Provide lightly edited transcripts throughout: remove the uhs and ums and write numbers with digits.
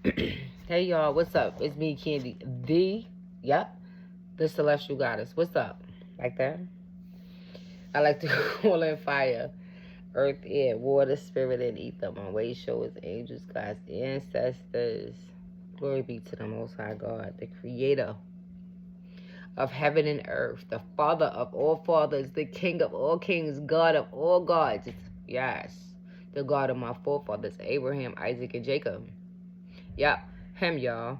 Hey y'all, what's up? It's me, Candy. The Celestial Goddess. What's up? Like that? I like to call in fire, earth, air, water, spirit, and ether. My way show is angels, gods, ancestors. Glory be to the Most High God, the Creator of heaven and earth, the Father of all fathers, the King of all kings, God of all gods. Yes, the God of my forefathers, Abraham, Isaac, and Jacob. Yep, him, y'all.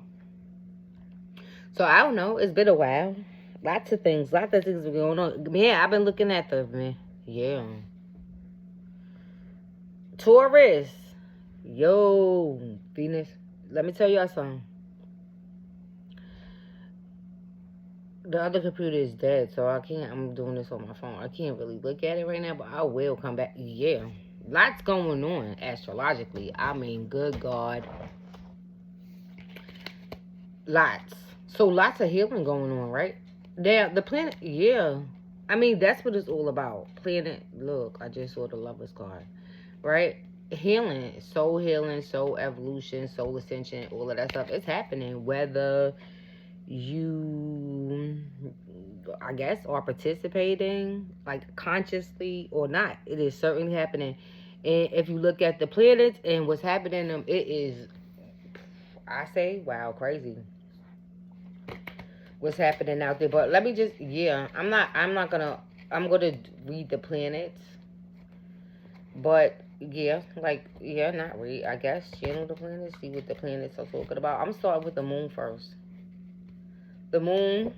So I don't know. It's been a while. Lots of things are going on. Man, I've been looking at the man. Yeah. Taurus. Yo, Venus. Let me tell y'all something. The other computer is dead, so I can't. I'm doing this on my phone. I can't really look at it right now, but I will come back. Yeah. Lots going on astrologically. I mean, good God. Lots. So lots of healing going on, right? The planet, yeah. I mean, that's what it's all about. Planet, look, I just saw the Lover's card, right? Healing, soul evolution, soul ascension, all of that stuff. It's happening. Whether you, I guess, are participating, like consciously or not, it is certainly happening. And if you look at the planets and what's happening in them, it is, I say, wow, crazy what's happening out there. But let me just, yeah, I'm gonna read the planets. But yeah, like, yeah, not read, I guess, channel the planets, see what the planets are talking about. I'm starting with the moon first. The moon,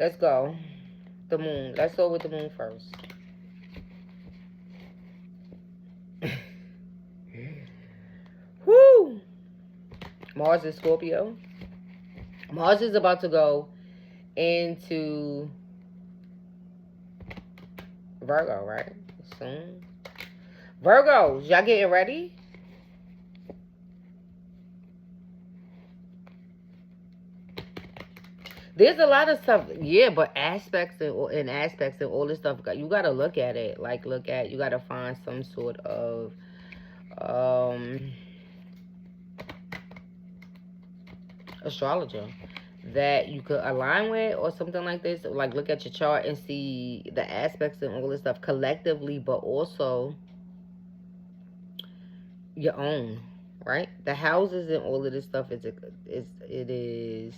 let's go. The moon, let's go with the moon first. Woo! Mars is Scorpio. Mars is about to go into Virgo, right? Soon. Virgos, y'all getting ready? There's a lot of stuff, yeah, but aspects and all this stuff, you gotta look at it. Like, you gotta find some sort of astrologer that you could align with or something like this. Like, look at your chart and see the aspects and all this stuff collectively, but also your own, right? The houses and all of this stuff is.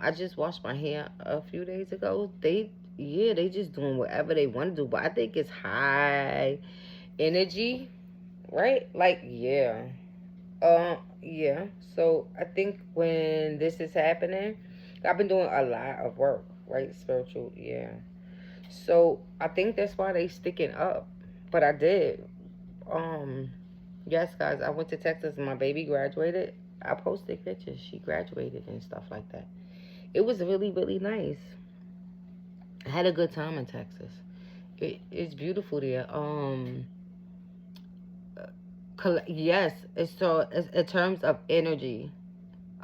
I just washed my hair a few days ago. They just doing whatever they want to do, but I think it's high energy, right? Like, yeah. Yeah. So I think when this is happening, I've been doing a lot of work, right? Spiritual, yeah. So I think that's why they sticking up. But I did. Yes, guys, I went to Texas and my baby graduated. I posted pictures. She graduated and stuff like that. It was really, really nice. I had a good time in Texas. It's beautiful there. Yes, it's it's in terms of energy.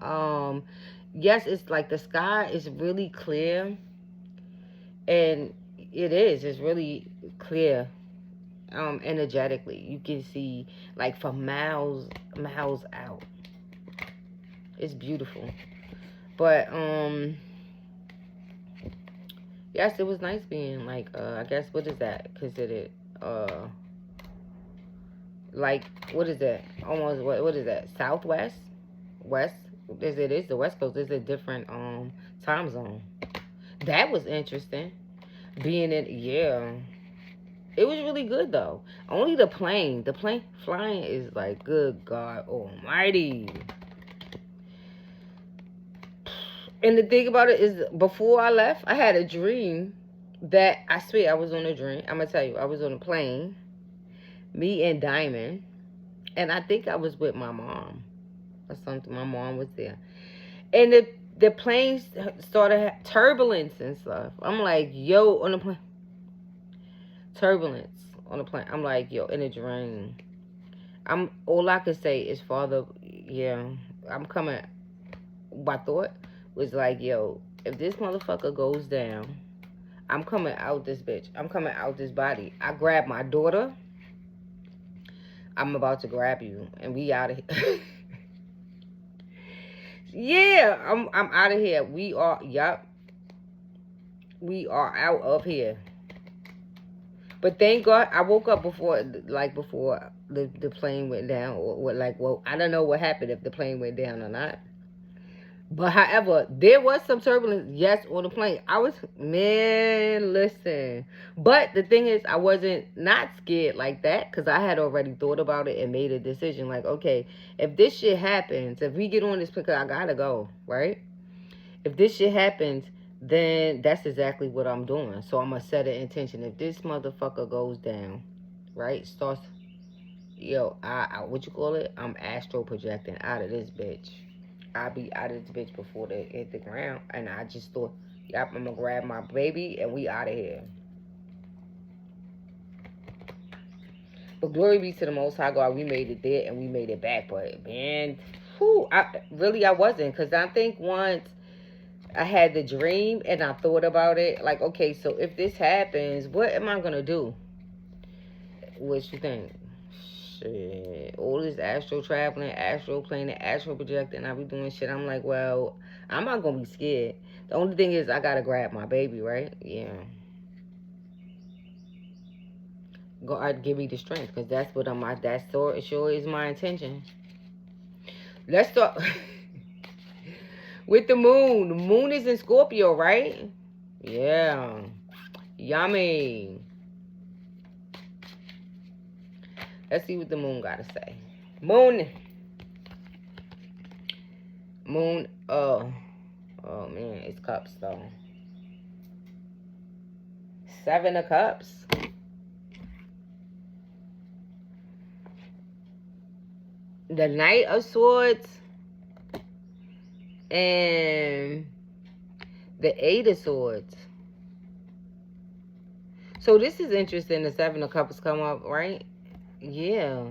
Um, yes, it's like the sky is really clear, and it's really clear. Energetically, you can see like for miles out. It's beautiful, but yes, it was nice being like I guess what is that considered like what is that almost what is that southwest west as it is the west coast is a different time zone. That was interesting being in, yeah, it was really good though. Only the plane flying is like, good God almighty. And the thing about it is, before I left, I had a dream that, I swear I was on a dream. I'm gonna tell you, I was on a plane, me and Diamond, and I think I was with my mom or something. My mom was there, and the plane started turbulence and stuff. I'm like, yo, on the plane, turbulence on the plane. I'm like, yo, in a dream. I'm all I could say is, Father, yeah, I'm coming. My thought was like, yo, if this motherfucker goes down, I'm coming out this bitch. I'm coming out this body. I grabbed my daughter. I'm about to grab you, and we out of here. Yeah, I'm out of here. We are, yup. We are out of here. But thank God I woke up before, before the plane went down, or what, well, I don't know what happened, if the plane went down or not. But however, there was some turbulence, yes, on the plane. I was, man, listen. But the thing is, I wasn't not scared like that, because I had already thought about it and made a decision. Like, okay, if this shit happens, if we get on this plane, I gotta go, right? If this shit happens, then that's exactly what I'm doing. So I'm gonna set an intention. If this motherfucker goes down, right, starts, yo, I what you call it? I'm astral projecting out of this bitch. I'll be out of this bitch before they hit the ground. And I just thought, yep, I'm gonna grab my baby and we out of here. But glory be to the Most High God, we made it there and we made it back. But man, whew, I wasn't, because I think once I had the dream and I thought about it, like, okay, so if this happens, what am I gonna do? What you think? Shit, all this astral traveling, astral planning, astral projecting, I be doing shit. I'm like, well, I'm not gonna be scared. The only thing is, I gotta grab my baby, right? Yeah. God give me the strength, because that's what that sure is my intention. Let's start with the moon. The moon is in Scorpio, right? Yeah. Yummy. Let's see what the moon gotta say. Moon, oh man, it's cups though. 7 of Cups. The Knight of Swords. And the 8 of Swords. So this is interesting. The 7 of Cups come up, right? Yeah.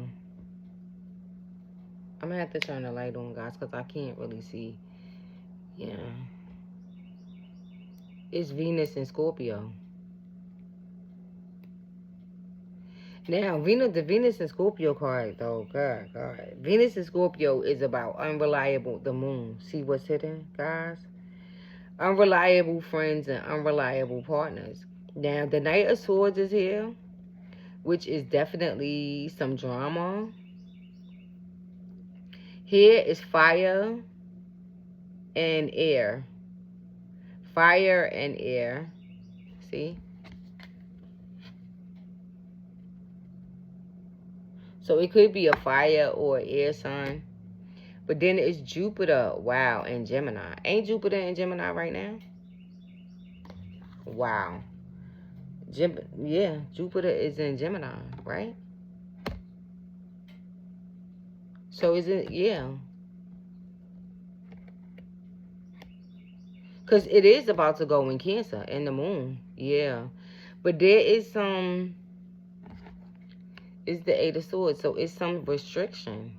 I'm gonna have to turn the light on, guys, because I can't really see. Yeah. It's Venus in Scorpio. Now, the Venus in Scorpio card, though, God. Venus in Scorpio is about unreliable, the moon. See what's hidden, guys? Unreliable friends and unreliable partners. Now, the Knight of Swords is here, which is definitely some drama. Here is fire and air. Fire and air. See? So it could be a fire or air sign. But then it's Jupiter, wow, and Gemini. Ain't Jupiter in Gemini right now? Wow. Yeah, Jupiter is in Gemini, right? So is it, yeah. Because it is about to go in Cancer, in the moon. Yeah. But there is some, it's the 8 of Swords, so it's some restriction.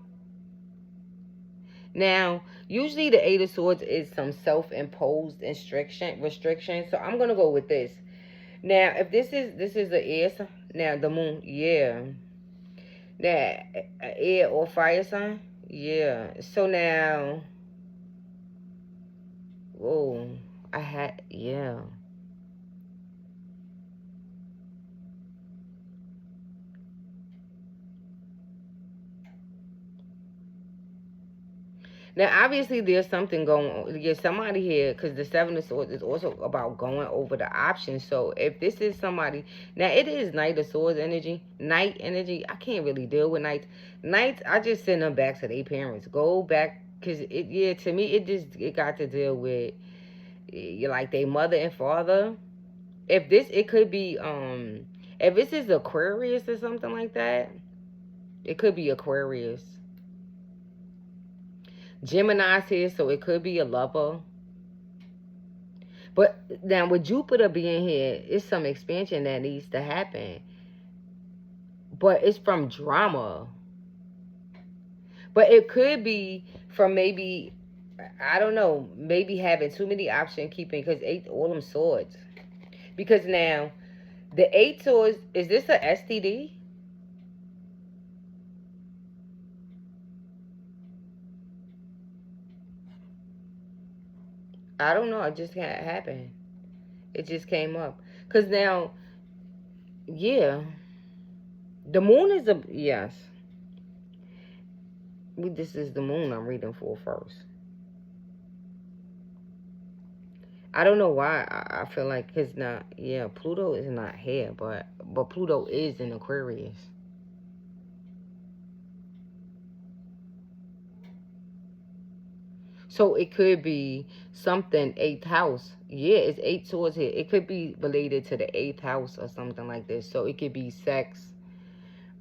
Now, usually the 8 of Swords is some self-imposed restriction. So I'm going to go with this. Now, if this is the air sign, now the moon, yeah. Now, air or fire sign, yeah. So now, whoa, yeah. Now, obviously, there's something going on. There's somebody here, because the 7 of Swords is also about going over the options. So, if this is somebody... Now, it is Knight of Swords energy. Night energy. I can't really deal with knights. Knights, I just send them back to their parents. Go back, because, to me, it got to deal with, like, their mother and father. It could be, if this is Aquarius or something like that, it could be Aquarius. Gemini's here, so it could be a lover. But now with Jupiter being here, it's some expansion that needs to happen. But it's from drama. But it could be from maybe, I don't know, maybe having too many options, keeping, because 8, all them swords. Because now, the 8 swords, is this a STD? I don't know. It just can't happen. It just came up. Because now, yeah, the moon is a, yes. This is the moon I'm reading for first. I don't know why I feel like, because now, yeah, Pluto is not here, but Pluto is in Aquarius. So it could be something, eighth house. Yeah, it's eight swords here. It could be related to the eighth house or something like this. So it could be sex,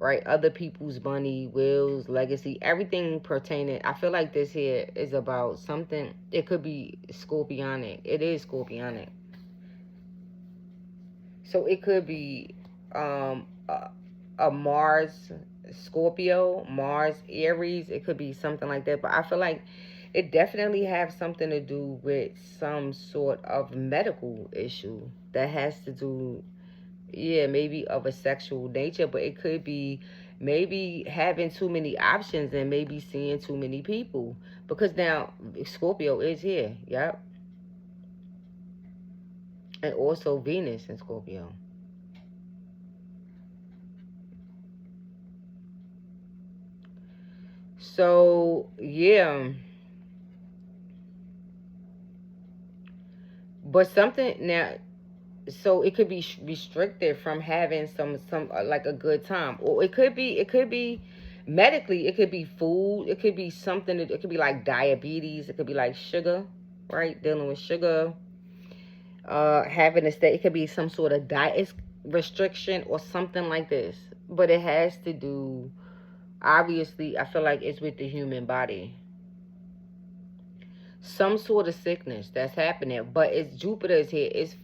right? Other people's money, wills, legacy, everything pertaining. I feel like this here is about something. It could be scorpionic. It is scorpionic. So it could be a Mars Scorpio, Mars Aries. It could be something like that. But I feel like it definitely have something to do with some sort of medical issue that has to do, yeah, maybe of a sexual nature, but it could be maybe having too many options and maybe seeing too many people, because now Scorpio is here. Yep. And also Venus in Scorpio. So yeah, but something now, so it could be restricted from having some like a good time, or it could be medically, it could be food, it could be something that, it could be like diabetes, it could be like sugar, right? Dealing with sugar, having a state, it could be some sort of diet restriction or something like this, but it has to do, obviously I feel like it's with the human body, some sort of sickness that's happening. But it's Jupiter is here. It's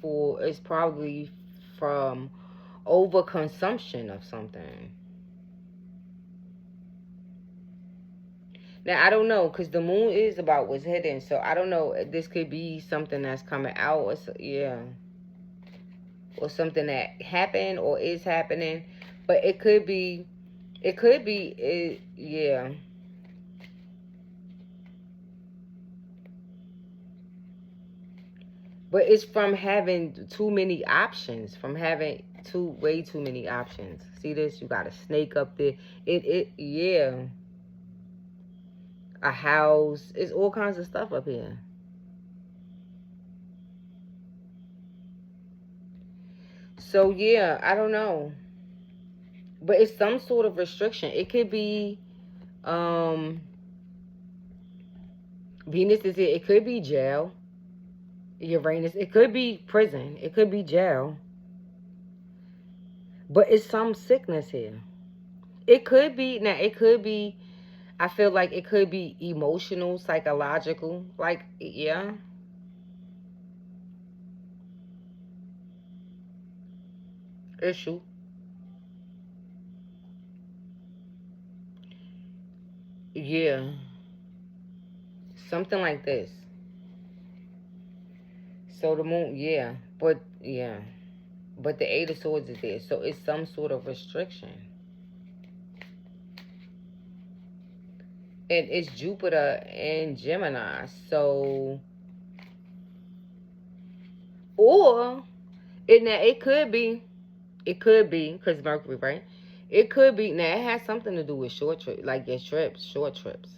probably from overconsumption of something. Now I don't know, because the moon is about what's hidden. So I don't know. This could be something that's coming out, or yeah, or something that happened or is happening. But it could be. It could be. Yeah. But it's from having too many options, from having way too many options. See this? You got a snake up there. Yeah. A house. It's all kinds of stuff up here. So yeah, I don't know. But it's some sort of restriction. It could be um Venus is here. It could be jail. Uranus. It could be prison. It could be jail. But it's some sickness here. It could be, now it could be, I feel like it could be emotional, psychological, like, yeah. Issue. Yeah. Something like this. So the moon, yeah. But yeah. But the Eight of Swords is there. So it's some sort of restriction. And it's Jupiter and Gemini. So, or it could be, because Mercury, right? It could be, now it has something to do with short trips, like your trips, short trips.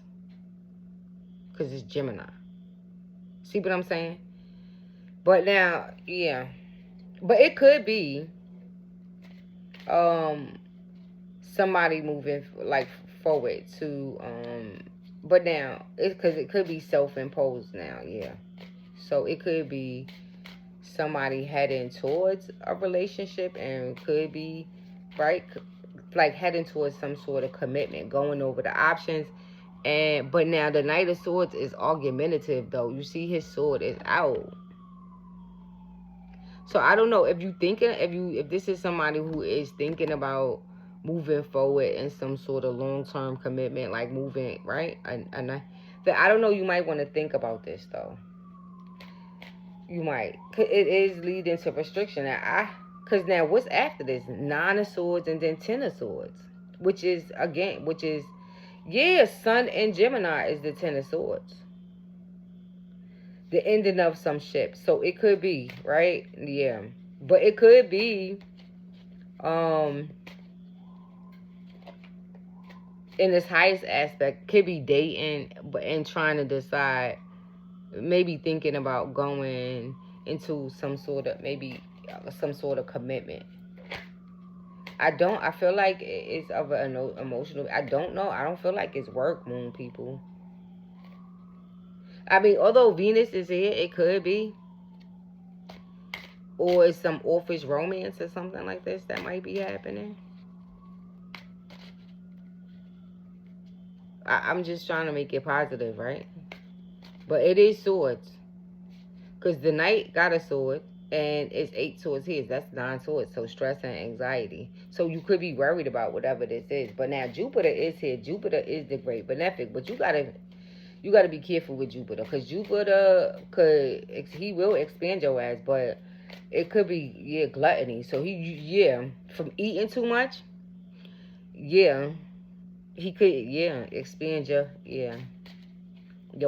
Because it's Gemini. See what I'm saying? But now, yeah. But it could be um somebody moving like forward to but now it's because it could be self-imposed now, yeah. So it could be somebody heading towards a relationship, and could be, right, like heading towards some sort of commitment, going over the options. And but now the Knight of Swords is argumentative, though. You see his sword is out. So I don't know if you thinking, if this is somebody who is thinking about moving forward in some sort of long-term commitment, like moving, right? And I don't know, you might want to think about this though. You might. It is leading to restriction. Because now what's after this? Nine of Swords and then Ten of Swords. Yeah, Sun and Gemini is the Ten of Swords. the ending of some ship. So it could be, right? Yeah. But it could be in its highest aspect, could be dating but and trying to decide, maybe thinking about going into some sort of, maybe some sort of commitment. I feel like it's of an emotional, I don't know. I don't feel like it's work, moon people. I mean, although Venus is here, it could be. Or it's some office romance or something like this that might be happening. I'm just trying to make it positive, right? But it is swords. Because the knight got a sword. And it's 8 swords here. That's 9 swords. So stress and anxiety. So you could be worried about whatever this is. But now Jupiter is here. Jupiter is the great benefic. But you gotta be careful with Jupiter. Because Jupiter he will expand your ass. But it could be, yeah, gluttony. So from eating too much, yeah, he could, yeah, expand your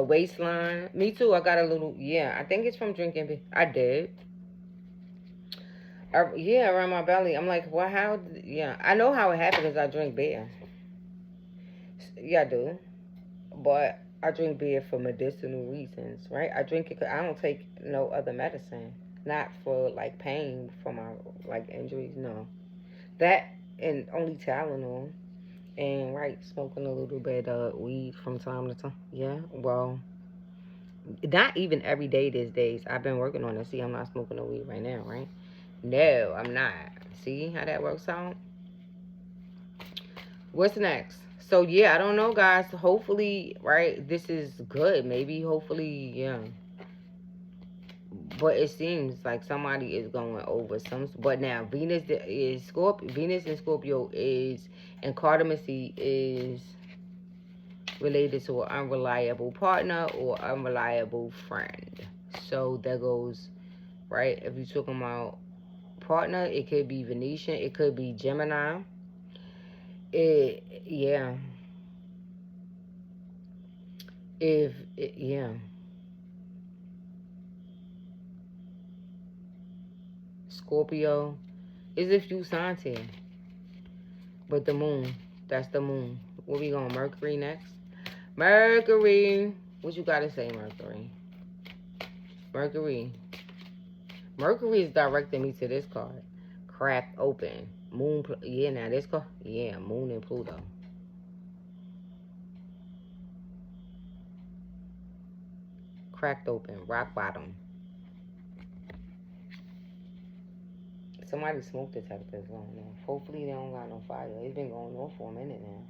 waistline. Me too. I got a little, yeah, I think it's from drinking beer. I did. Yeah, around my belly. I'm like, well, how? Yeah, I know how it happened because I drink beer. Yeah, I do. But I drink beer for medicinal reasons, right? I drink it 'cause I don't take no other medicine. Not for, like, pain for my, like, injuries, no. That and only Tylenol. And, right, smoking a little bit of weed from time to time. Yeah, well, not even every day these days. I've been working on it. See, I'm not smoking no weed right now, right? No, I'm not. See how that works out? What's next? So, yeah, I don't know, guys. Hopefully, right, this is good. Maybe, hopefully, yeah. But it seems like somebody is going over some. But now, Venus and Scorpio is, and cartomancy is related to an unreliable partner or unreliable friend. So that goes, right? If you're talking about partner, it could be Venetian, it could be Gemini. Yeah. Yeah. Scorpio is a few signs here. But the moon, that's the moon. Where we going? Mercury next? Mercury. What you gotta say, Mercury? Mercury. Mercury is directing me to this card. Cracked open. Moon. Yeah, now this card. Yeah, Moon and Pluto. Cracked open. Rock bottom. Somebody smoke detectors going off. Hopefully they don't got no fire. It's been going on for a minute now.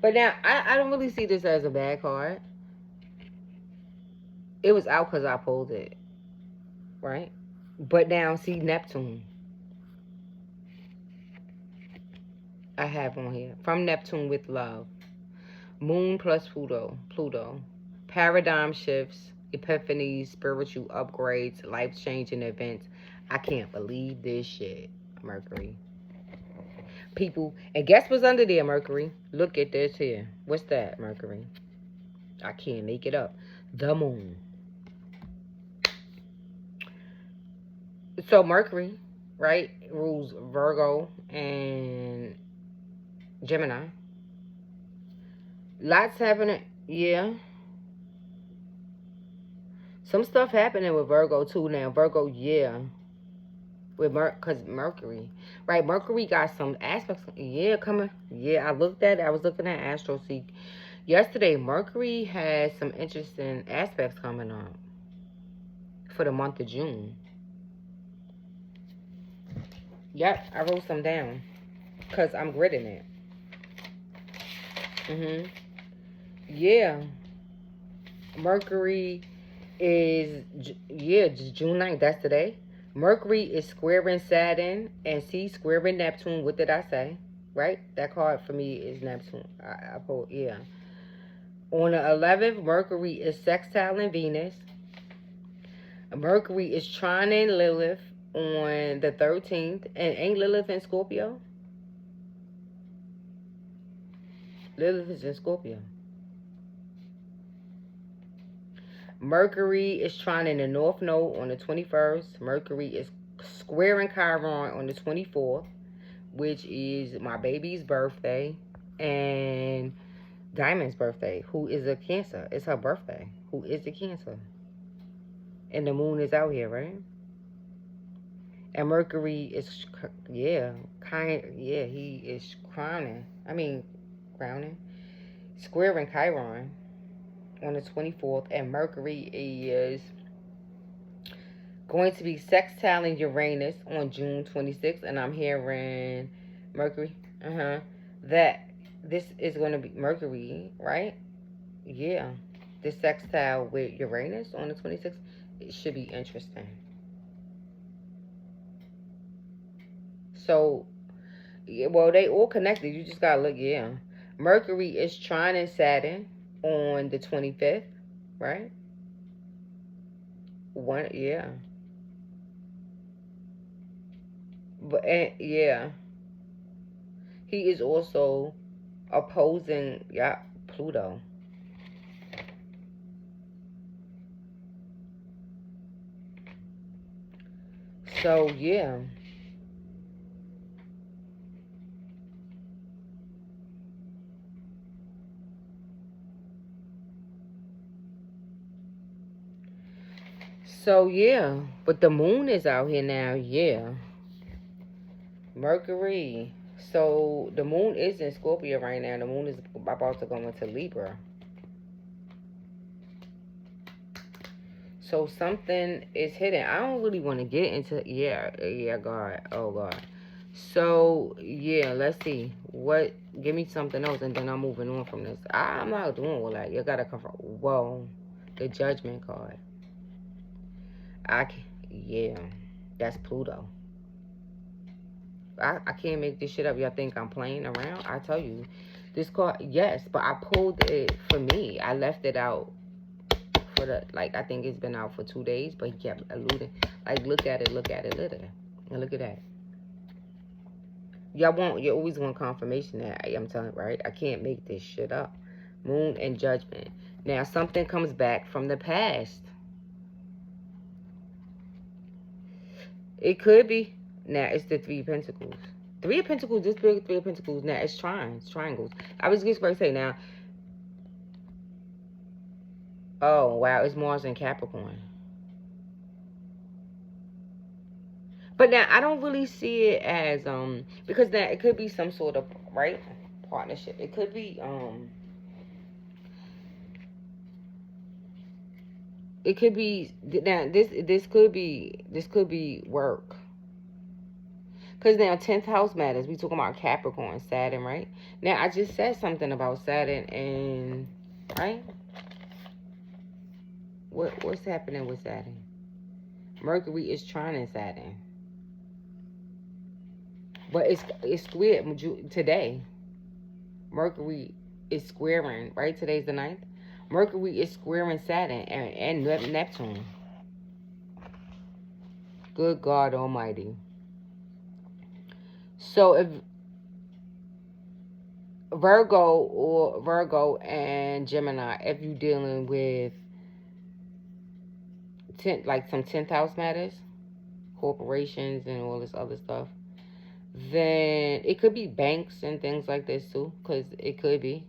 But now, I don't really see this as a bad card. It was out because I pulled it. Right? But now, see, Neptune. I have on here. From Neptune with love. Moon plus Pluto. Pluto. Paradigm shifts. Epiphanies. Spiritual upgrades. Life-changing events. I can't believe this shit, Mercury. People, and guess what's under there, Mercury? Look at this here. What's that, Mercury? I can't make it up. The moon. So Mercury, right, rules Virgo and Gemini. Lots happening. Yeah. Some stuff happening with Virgo too now. Virgo, yeah. With cause Mercury, right? Mercury got some aspects. Yeah, coming. Yeah, I was looking at AstroSeek yesterday. Mercury has some interesting aspects coming up for the month of June. Yep, I wrote some down because I'm gridding it. Yeah. Mercury is, yeah, June 9th. That's today. Mercury is squaring Saturn and squaring Neptune. What did I say? Right? That card for me is Neptune. I pulled, yeah. On the 11th, Mercury is sextiling Venus. Mercury is trining Lilith on the 13th. And ain't Lilith in Scorpio? Lilith is in Scorpio. Mercury is trining the North Node on the 21st. Mercury is squaring Chiron on the 24th, which is my baby's birthday. And Diamond's birthday, who is a Cancer. It's her birthday, who is a Cancer. And the moon is out here, right? And Mercury is, he is crowning, squaring Chiron on the 24th. And Mercury is going to be sextiling Uranus on June 26th. And I'm hearing Mercury, that this is going to be Mercury, right? Yeah. This sextile with Uranus on the 26th, it should be interesting. So, well, they all connected. You just gotta look, yeah. Mercury is trining Saturn on the 25th, right? Yeah. But, yeah. He is also opposing, Pluto. So, yeah. So, yeah. But the moon is out here now, yeah. Mercury. So, the moon is in Scorpio right now. The moon is about to go into Libra. So, something is hidden. I don't really want to get into... Yeah, God. Oh, God. So, yeah, let's see. Give me something else, and then I'm moving on from this. I'm not doing all that. You gotta come from... Whoa. The Judgment card. Yeah. That's Pluto. I can't make this shit up. Y'all think I'm playing around? I tell you. This card, yes, but I pulled it for me. I left it out for the... I think it's been out for 2 days, but he kept alluding. Look at it, look at it, and look at that. You always want confirmation that I'm telling, right? I can't make this shit up. Moon and Judgment. Now, something comes back from the past. It could be. Now, it's the Three of Pentacles. Three of Pentacles, this big Three of Pentacles. Now, it's triangles. I was just going to say now. Oh, wow. It's Mars and Capricorn. But now, I don't really see it as, because now it could be some sort of, right, partnership. It could be, it could be, now, this could be work. Because now 10th house matters. We talking about Capricorn, Saturn, right? Now, I just said something about Saturn and, right? What's happening with Saturn? Mercury is trining Saturn. But it's squared today. Mercury is squaring, right? Today's the 9th. Mercury is squaring Saturn and Neptune. Good God Almighty. So if Virgo and Gemini, if you're dealing with some 10th house matters, corporations and all this other stuff, then it could be banks and things like this too, because it could be.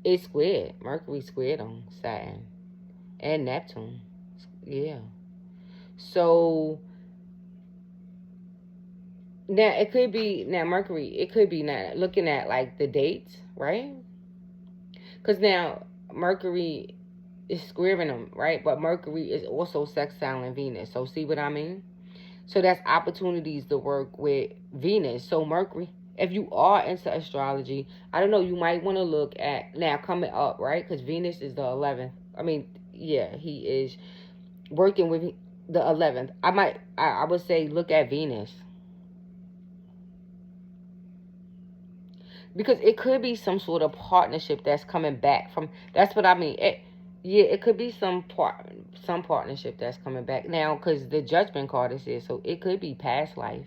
It's squared. Mercury squared on Saturn and Neptune. Yeah. So now it could be Mercury. It could be now looking at the dates, right? Because now Mercury is squaring them, right? But Mercury is also sextiling Venus. So see what I mean? So that's opportunities to work with Venus. So Mercury, if you are into astrology, I don't know, you might want to look at, now coming up, right? Because Venus is the 11th. He is working with the 11th. I would say look at Venus. Because it could be some sort of partnership that's coming back from, that's what I mean. It could be some partnership that's coming back now, because the Judgment card is here, so it could be past life.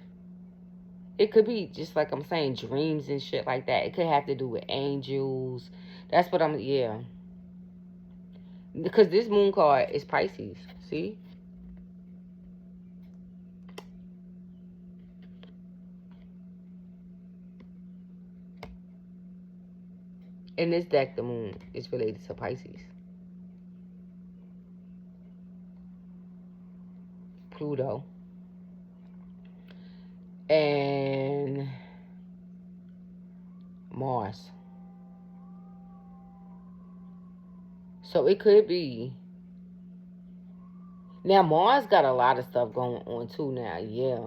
It could be just like I'm saying, dreams and shit like that. It could have to do with angels. That's what I'm, yeah. Because this moon card is Pisces. See? In this deck, the moon is related to Pisces. Pluto. And Mars. So it could be. Now, Mars got a lot of stuff going on too now, yeah.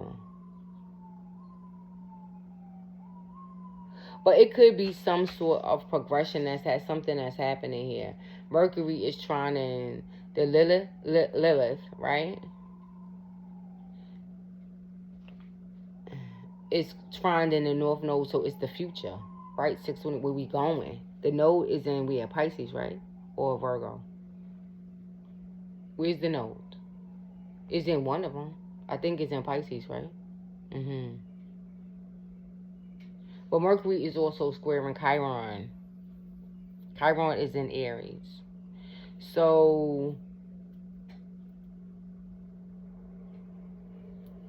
But it could be some sort of progression that's had something that's happening here. Mercury is trining the Lilith, right? It's trined in the North Node, so it's the future, right? 620, where we going? The node is in, we have Pisces, right? Or Virgo. Where's the node? It's in one of them. I think it's in Pisces, right? Mm-hmm. But Mercury is also squaring Chiron. Chiron is in Aries. So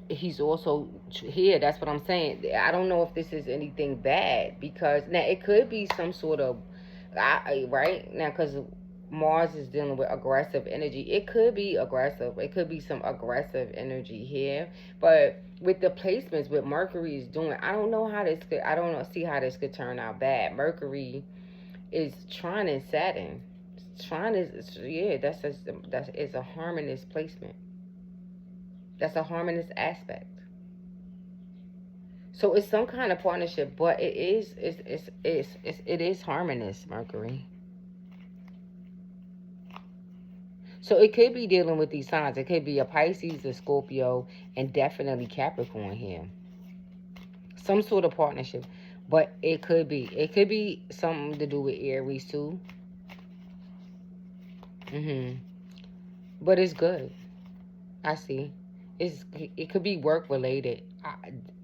he's also here. That's what I'm saying. I don't know if this is anything bad, because now it could be some sort of, right? Now, because Mars is dealing with aggressive energy. It could be aggressive. It could be some aggressive energy here. But with the placements, what Mercury is doing, I don't know how this could, I don't know, see how this could turn out bad. Mercury is trining Saturn. Trine is, yeah, that's a harmonious placement. That's a harmonious aspect. So it's some kind of partnership, but it is harmonious, Mercury. So it could be dealing with these signs. It could be a Pisces, a Scorpio, and definitely Capricorn here. Some sort of partnership. But it could be something to do with Aries too. But it's good. I see. It could be work related,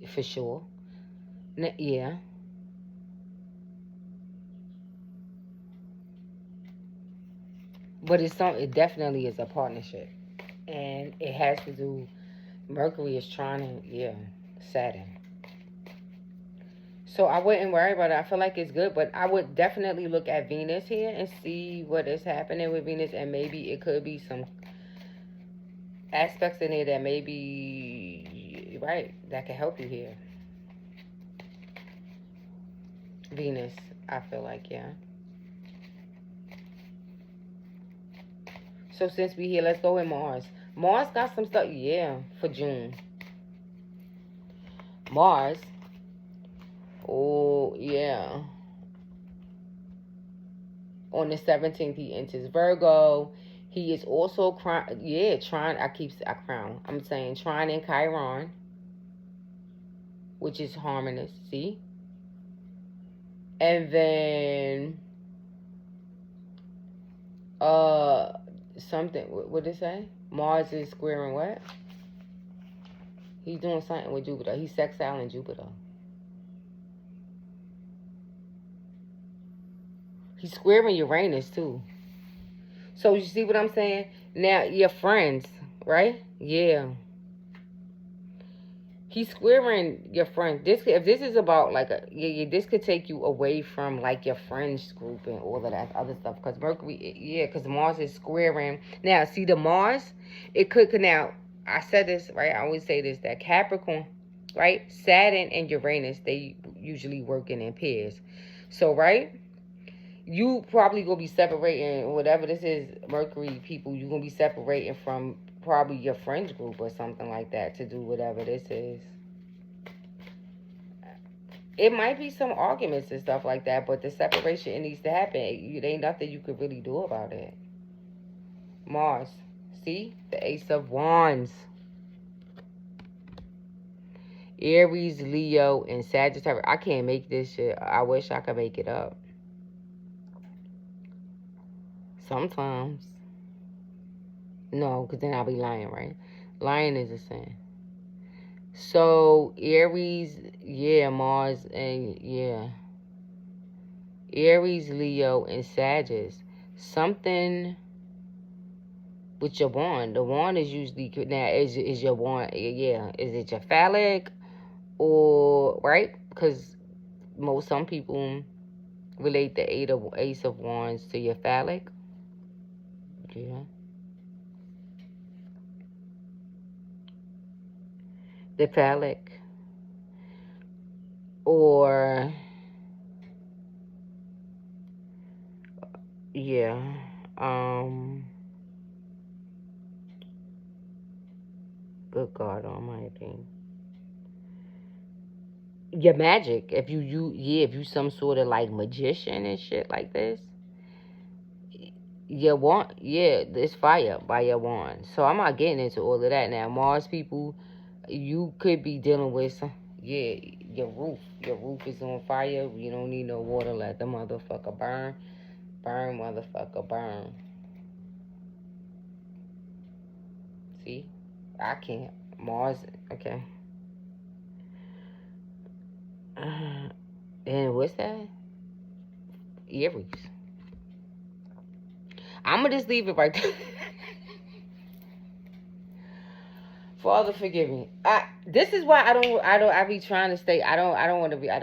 for sure. Yeah. But it definitely is a partnership. And it has to do, Mercury is trying to, yeah, Saturn. So I wouldn't worry about it. I feel like it's good, but I would definitely look at Venus here and see what is happening with Venus, and maybe it could be some aspects in it that maybe, right, that can help you here. Venus, I feel like, yeah. So since we here, let's go with Mars. Mars got some stuff, yeah, for June. Mars, oh, yeah. On the 17th, he enters Virgo. He is also, trying, I'm saying trine in Chiron, which is harmonious, see? And then, something, what did it say? Mars is squaring what? He's doing something with Jupiter. He's sextiling Jupiter. He's squaring Uranus too. So you see what I'm saying? Now, your friends, right? Yeah. He's squaring your friends. If this is about like this could take you away from like your friends group and all of that other stuff. Because Mercury, yeah, because Mars is squaring. Now, see the Mars, it could now. I said this right. I always say this, that Capricorn, right? Saturn and Uranus, they usually working in pairs. So right, you probably gonna be separating whatever this is, Mercury people. You gonna be separating from probably your friends group or something like that to do whatever this is. It might be some arguments and stuff like that, but the separation, it needs to happen. It ain't nothing you could really do about it. Mars, see the Ace of Wands. Aries, Leo, and Sagittarius. I can't make this shit. I wish I could make it up. Sometimes. No, because then I'll be lying, right? Lying is a sin. So Aries, yeah, Mars and yeah, Aries, Leo, and Sagittarius. Something with your wand. The wand is usually now is your wand. Yeah, is it your phallic or right? Because some people relate the ace of wands to your phallic. Yeah, the phallic or yeah, um, good God Almighty. Your magic. If if you some sort of like magician and shit like this, your wand, yeah, it's fire by your wand. So I'm not getting into all of that now. Mars people, you could be dealing with some, yeah, your roof is on fire. You don't need no water. Let the motherfucker burn, burn, motherfucker, burn. See, I can't. Mars, okay. And what's that? Aries. I'm gonna just leave it right there. Father, forgive me. This is why I be trying to stay. I don't want to be. I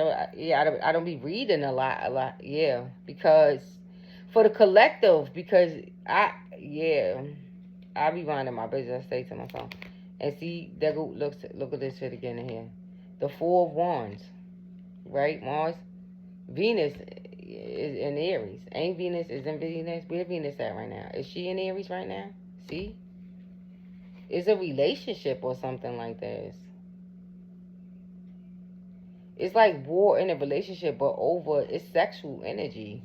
don't be reading a lot. Yeah, because for the collective, because yeah, I be minding my business. I stay to myself, and see, there go look at this shit again in here. The Four of Wands, right? Mars, Venus is in Aries. Ain't Venus is in Venus? Where Venus at right now? Is she in Aries right now? See. It's a relationship or something like this. It's like war in a relationship, but over it's sexual energy.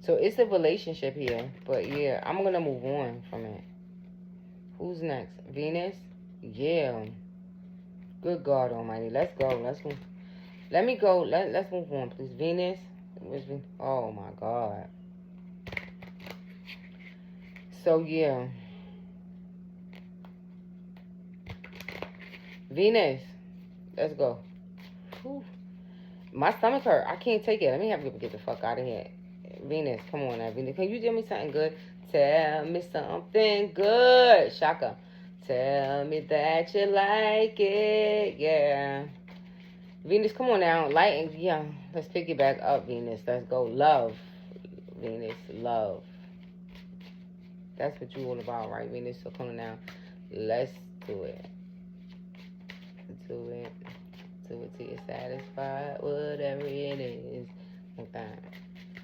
So it's a relationship here. But yeah, I'm gonna move on from it. Who's next? Venus? Yeah. Good God Almighty. Let's go. Let's move. Let me go. Let's move on, please. Venus. Oh my God. So yeah. Venus. Let's go. Whew. My stomach hurt. I can't take it. Let me have to get the fuck out of here. Venus, come on now, Venus. Can you tell me something good? Tell me something good. Shaka. Tell me that you like it. Yeah. Venus, come on now. Light. Yeah. Let's pick it back up, Venus. Let's go. Love. Venus, love. That's what you all about, right, Venus? So come on now. Let's do it. Do it. Do it till you're satisfied. Whatever it is. Like that.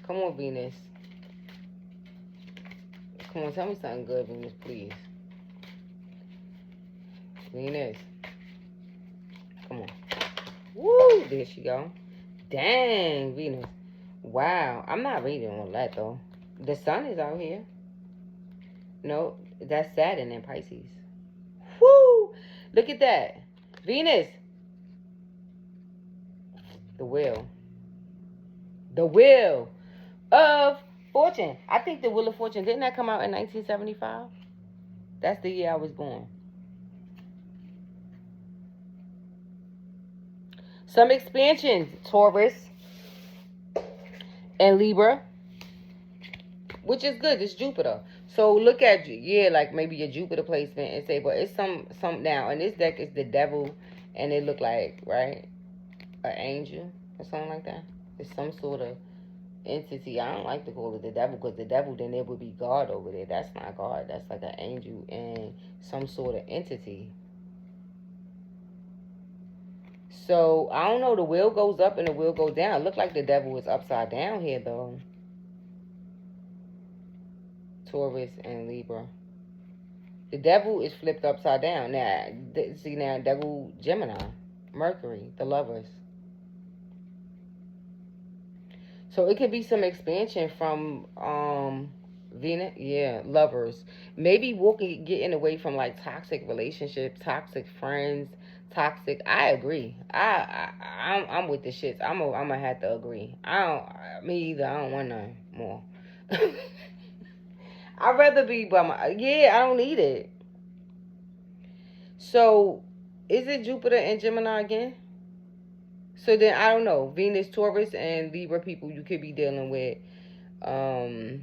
Come on, Venus. Come on, tell me something good, Venus, please. Venus. Come on. Woo! There she go. Dang, Venus. Wow. I'm not reading all that, though. The sun is out here. No, that's Saturn in Pisces. Woo! Look at that. Venus. The wheel. The wheel of fortune. I think the Wheel of Fortune, didn't that come out in 1975? That's the year I was born. Some expansion, Taurus and Libra, which is good. It's Jupiter. So look at, yeah, like maybe your Jupiter placement and say, but it's some now. And this deck is the devil, and it look like, right, an angel or something like that. It's some sort of entity. I don't like to call it the devil, because the devil, then there would be God over there. That's not God. That's like an angel and some sort of entity. So I don't know. The wheel goes up and the wheel goes down. It look like the devil is upside down here, though. Taurus and Libra. The devil is flipped upside down. Now, see now, devil Gemini, Mercury, the lovers. So it could be some expansion from Venus, yeah, lovers. Maybe getting away from like toxic relationships, toxic friends, toxic. I agree. I'm with the shits. I'm gonna have to agree. Me either. I don't want none more. I'd rather be by my, yeah, I don't need it. So, is it Jupiter and Gemini again? So then I don't know. Venus, Taurus, and Libra people, you could be dealing with um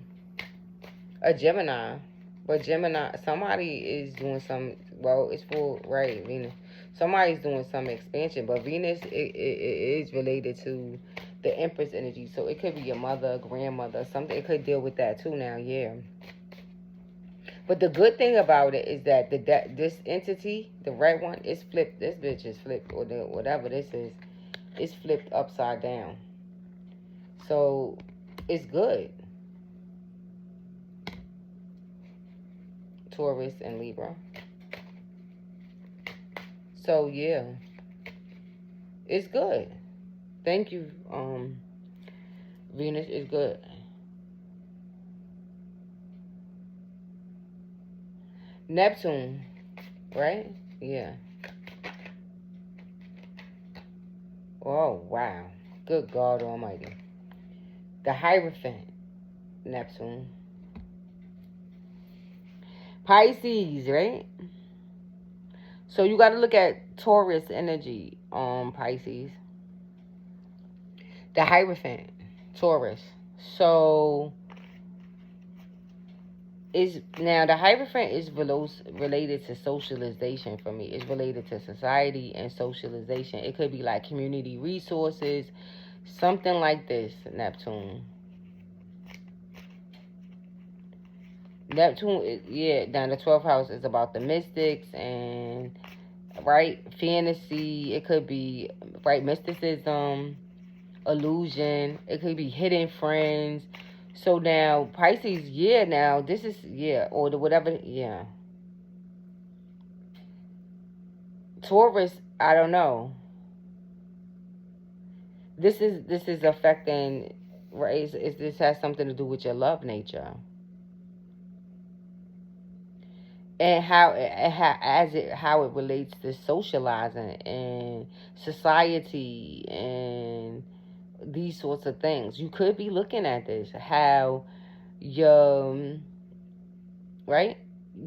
a Gemini. But Gemini, somebody is doing some, well, it's full, right, Venus. Somebody's doing some expansion, but Venus, it is related to the Empress energy. So it could be your mother, grandmother, something. It could deal with that too now, yeah. But the good thing about it is that this entity, the red one, is flipped. This bitch is flipped, or whatever this is flipped upside down. So it's good. Taurus and Libra. So yeah, it's good. Thank you. Venus is good. Neptune, right? Yeah. Oh wow. Good God Almighty. The Hierophant, Neptune. Pisces, right? So you got to look at Taurus energy, Pisces. The Hierophant, Taurus. So is now the Hierophant is related to socialization for me. It's related to society and socialization. It could be like community resources, something like this, Neptune. Neptune, yeah, down the 12th house is about the mystics and, right, fantasy. It could be, right, mysticism, illusion. It could be hidden friends. So now, Pisces, yeah, now, this is, yeah, or the whatever, yeah. Taurus, I don't know. This is affecting, right, this has something to do with your love nature. And how it relates to socializing and society and these sorts of things. You could be looking at this, how your, right,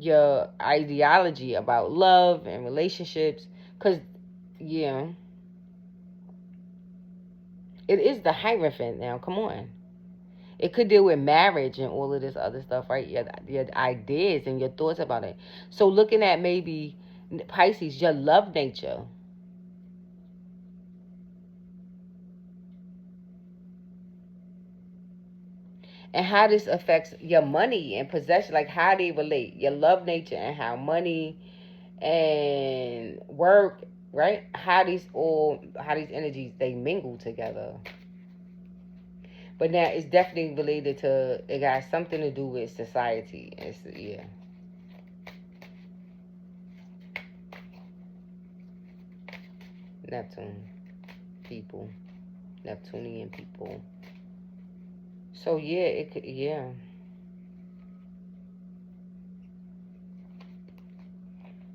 your ideology about love and relationships, because yeah, it is the Hierophant now. Come on. It could deal with marriage and all of this other stuff, right? Your ideas and your thoughts about it. So looking at maybe Pisces, your love nature. And how this affects your money and possession, like how they relate, your love nature and how money and work, right? How these energies, they mingle together. But now it's definitely related to, it got something to do with society. It's, yeah. Neptune people. Neptunian people. So yeah, it could, yeah.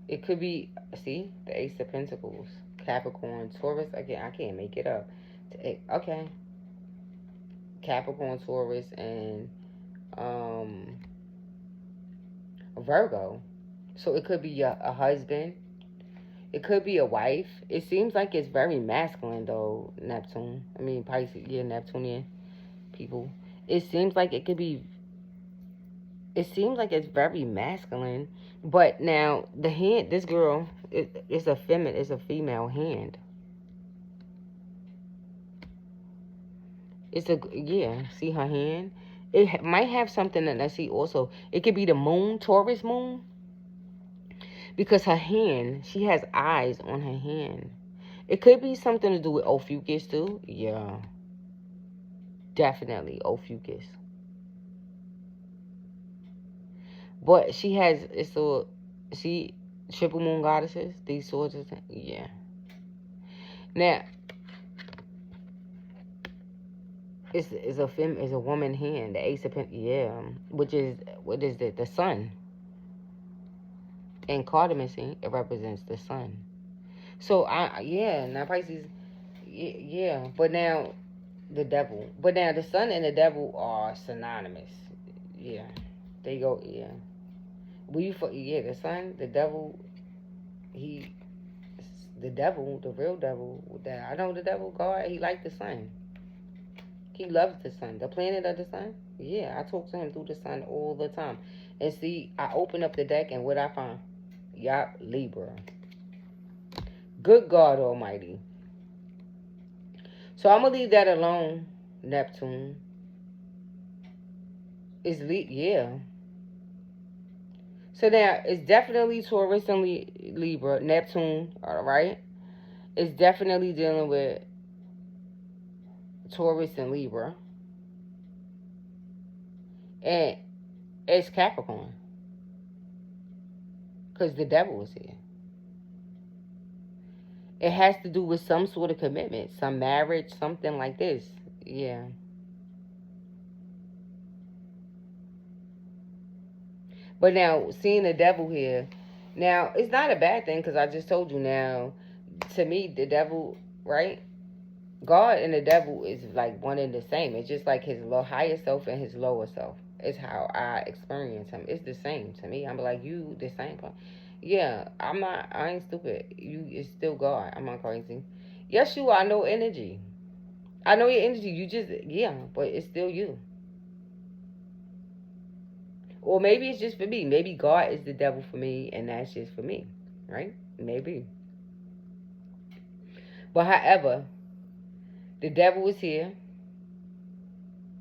It could be, see, the Ace of Pentacles. Capricorn, Taurus, again, I can't make it up. Okay. Capricorn, Taurus, and Virgo. So it could be a husband. It could be a wife. It seems like it's very masculine though, Neptune. I mean Pisces, yeah, Neptunian people. It seems like it could be, it seems like it's very masculine. But now the hand, this girl, it's a female hand. It's a, yeah, see her hand? It might have something that I see also. It could be the moon, Taurus moon. Because her hand, she has eyes on her hand. It could be something to do with Ophiuchus too. Yeah. Definitely Ophiuchus. But she has, it's a, see, triple moon goddesses, these sorts of things. Yeah. Now, it's a woman hand, the Ace of Pentacles, yeah, which is, what is it, the sun. And Cardamasine, it represents the sun. So yeah, now Pisces, yeah, but now the devil, but now the sun and the devil are synonymous. Yeah, they go, yeah. Yeah, the sun, the devil, he, the devil, the real devil, that I know the devil, God, he liked the sun. He loves the sun. The planet of the sun. Yeah, I talk to him through the sun all the time. And see, I open up the deck and what I find? Yup, Libra. Good God Almighty. So I'm going to leave that alone, Neptune. Yeah. So now, it's definitely Taurus and Libra. Neptune, all right? It's definitely dealing with Taurus and Libra. And it's Capricorn. Because the devil is here. It has to do with some sort of commitment, some marriage, something like this. Yeah. But now, seeing the devil here, now, it's not a bad thing because I just told you now, to me, the devil, right? God and the devil is like one and the same. It's just like his higher self and his lower self. It's how I experience him. It's the same to me. I'm like, you the same. Yeah, I ain't stupid. You, it's still God. I'm not crazy. Yes, you are. I know energy. I know your energy. You just, yeah, but it's still you. Or maybe it's just for me. Maybe God is the devil for me, and that's just for me, right? Maybe. But however, the devil is here.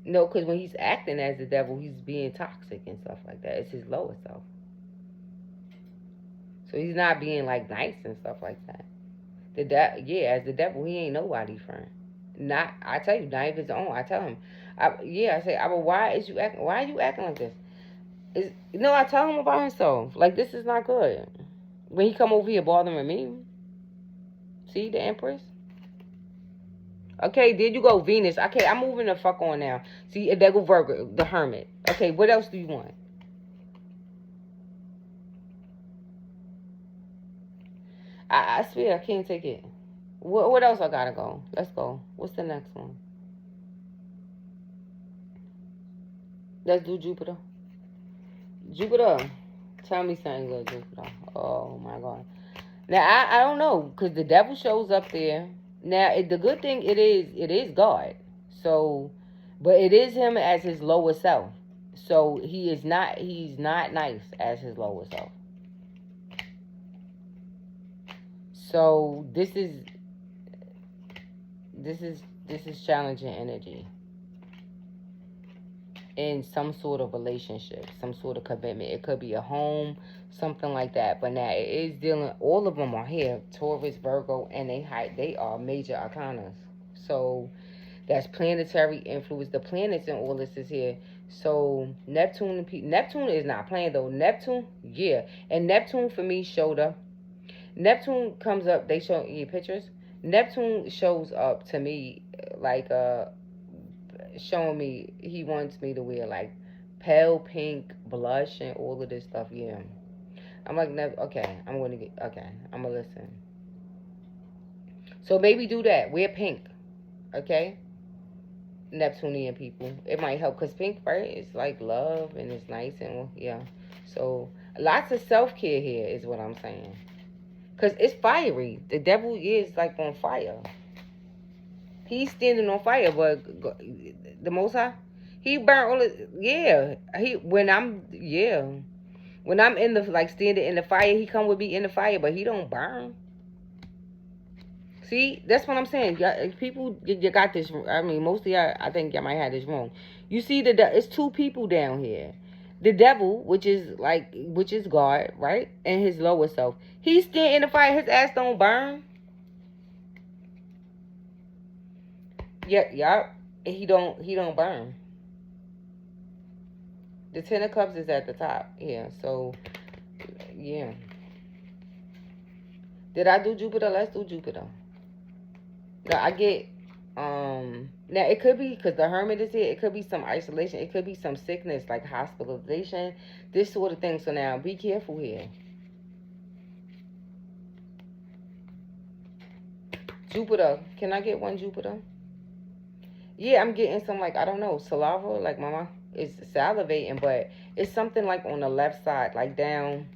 No, because when he's acting as the devil, he's being toxic and stuff like that. It's his lower self. So he's not being like nice and stuff like that. Yeah, as the devil, he ain't nobody's friend. Not, I tell you, not even his own. I tell him, I say, but why is you acting? Why are you acting like this? I tell him about himself. Like, this is not good. When he come over here bothering me, see the Empress. Okay, there you go, Venus. Okay, I'm moving the fuck on now. See, there go Virgo, the Hermit. Okay, what else do you want? I swear I can't take it. What else I gotta go? Let's go. What's the next one? Let's do Jupiter. Jupiter. Tell me something good, Jupiter. Oh my God. Now I don't know because the devil shows up there. Now the good thing it is God. So, but it is him as his lower self. So he's not nice as his lower self. So this is challenging energy in some sort of relationship, some sort of commitment. It could be a home, something like that. But now it is dealing. All of them are here: Taurus, Virgo, and they are major arcanas. So that's planetary influence. The planets in all this is here. So Neptune is not playing though. Neptune, yeah, and Neptune for me showed up. Neptune comes up. They show you pictures. Neptune shows up to me like showing me he wants me to wear like pale pink blush and all of this stuff. Yeah, I'm like, okay, I'm gonna listen. So maybe do that. Wear pink, okay? Neptunian people, it might help because pink, right? It's like love and it's nice and yeah. So lots of self care here is what I'm saying. Cause it's fiery. The devil is like on fire. He's standing on fire, but the Most High, he burnt all it. Yeah, when I'm in the like standing in the fire, he come with me in the fire, but he don't burn. See, that's what I'm saying. People, you got this. I mean, mostly I think y'all might have this wrong. You see, it's two people down here. The devil, which is God, right, and his lower self. He's still in the fire. His ass don't burn. Yeah. He don't burn. The Ten of Cups is at the top. Yeah. So, yeah. Did I do Jupiter? Let's do Jupiter. Now I get now it could be because the Hermit is here. It could be some isolation. It could be some sickness like hospitalization, this sort of thing. So now be careful here. Jupiter, can I get one Jupiter? Yeah, I'm getting some like I don't know saliva. Like mama is salivating, but it's something like on the left side, like down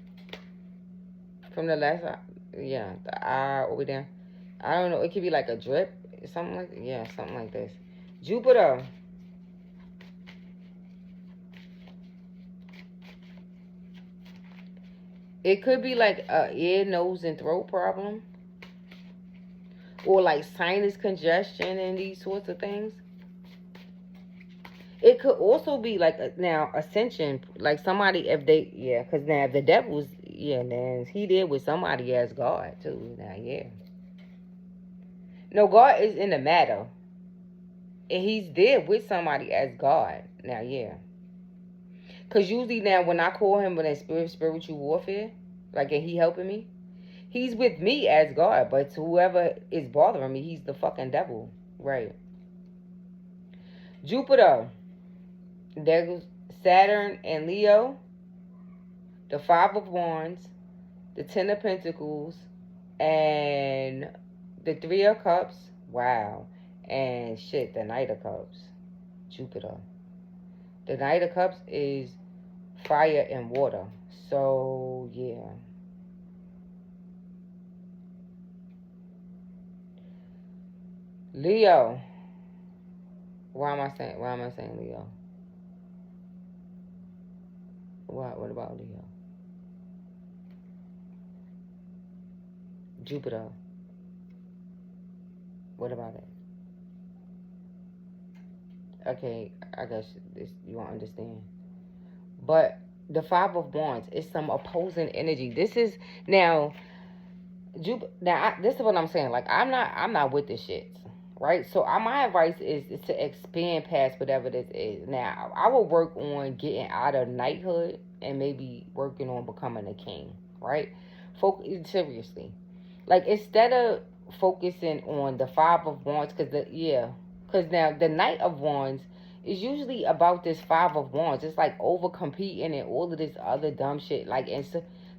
from the left side. Yeah, the eye over there. I don't know. It could be like a drip, something like, yeah, something like this. Jupiter. It could be like a ear, nose, and throat problem, or like sinus congestion and these sorts of things. It could also be like now ascension, like somebody if they because now if the devil's then he did with somebody as God too. Now no, God is in the matter, and he's there with somebody as God. Now because usually now when I call him with that spiritual warfare, like and he helping me, he's with me as God, but whoever is bothering me, he's the fucking devil, right? Jupiter, there goes Saturn and Leo, the Five of Wands, the Ten of Pentacles, and the Three of Cups. Wow. And shit, the Knight of Cups. Jupiter. The Knight of Cups is fire and water. So, yeah. Leo. Why am I saying Leo? What about Leo? Jupiter. What about it? Okay, I guess this you won't understand. But the Five of Wands is some opposing energy. This is now this is what I'm saying. Like I'm not with this shit, right? So my advice is to expand past whatever this is. Now I will work on getting out of knighthood and maybe working on becoming a king, right? Focus seriously, like instead of focusing on the Five of Wands, because now the Knight of Wands is usually about this Five of Wands. It's like over competing and all of this other dumb shit, like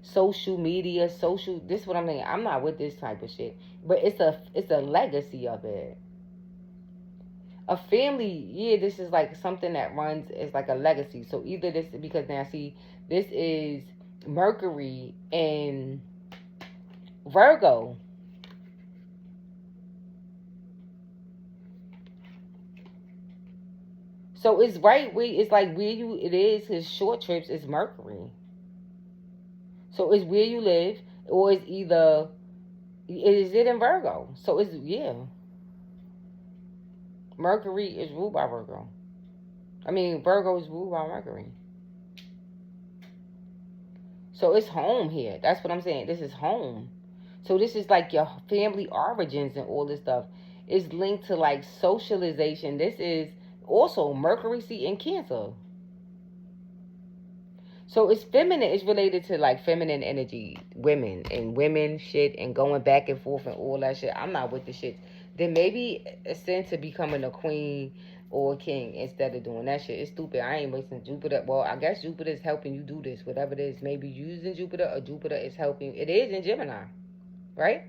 social media, this is what I'm saying. I'm not with this type of shit. But it's a legacy of it. A family, this is like something that runs is like a legacy. So either this because now see, this is Mercury and Virgo. So it's right where it's like where you it is his short trips is Mercury. So it's where you live, or it's either is it in Virgo? So it's Mercury is ruled by Virgo. I mean Virgo is ruled by Mercury. So it's home here. That's what I'm saying. This is home. So this is like your family origins and all this stuff is linked to like socialization. This is also Mercury seat in Cancer. So it's feminine. It's related to like feminine energy, women shit, and going back and forth and all that shit. I'm not with the shit. Then maybe ascend to becoming a queen or a king instead of doing that shit. It's stupid. I ain't wasting Jupiter. Well, I guess Jupiter is helping you do this, whatever it is. Maybe using Jupiter or Jupiter is helping. It is in Gemini, right?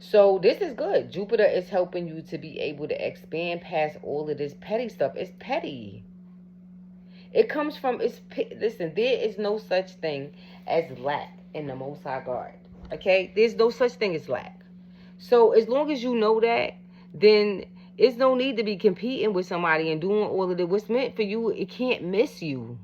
So this is good. Jupiter is helping you to be able to expand past all of this petty stuff. It's petty. It comes from listen, there is no such thing as lack in the Most High God. Okay? There's no such thing as lack. So as long as you know that, then it's no need to be competing with somebody and doing all of it. What's meant for you, it can't miss you.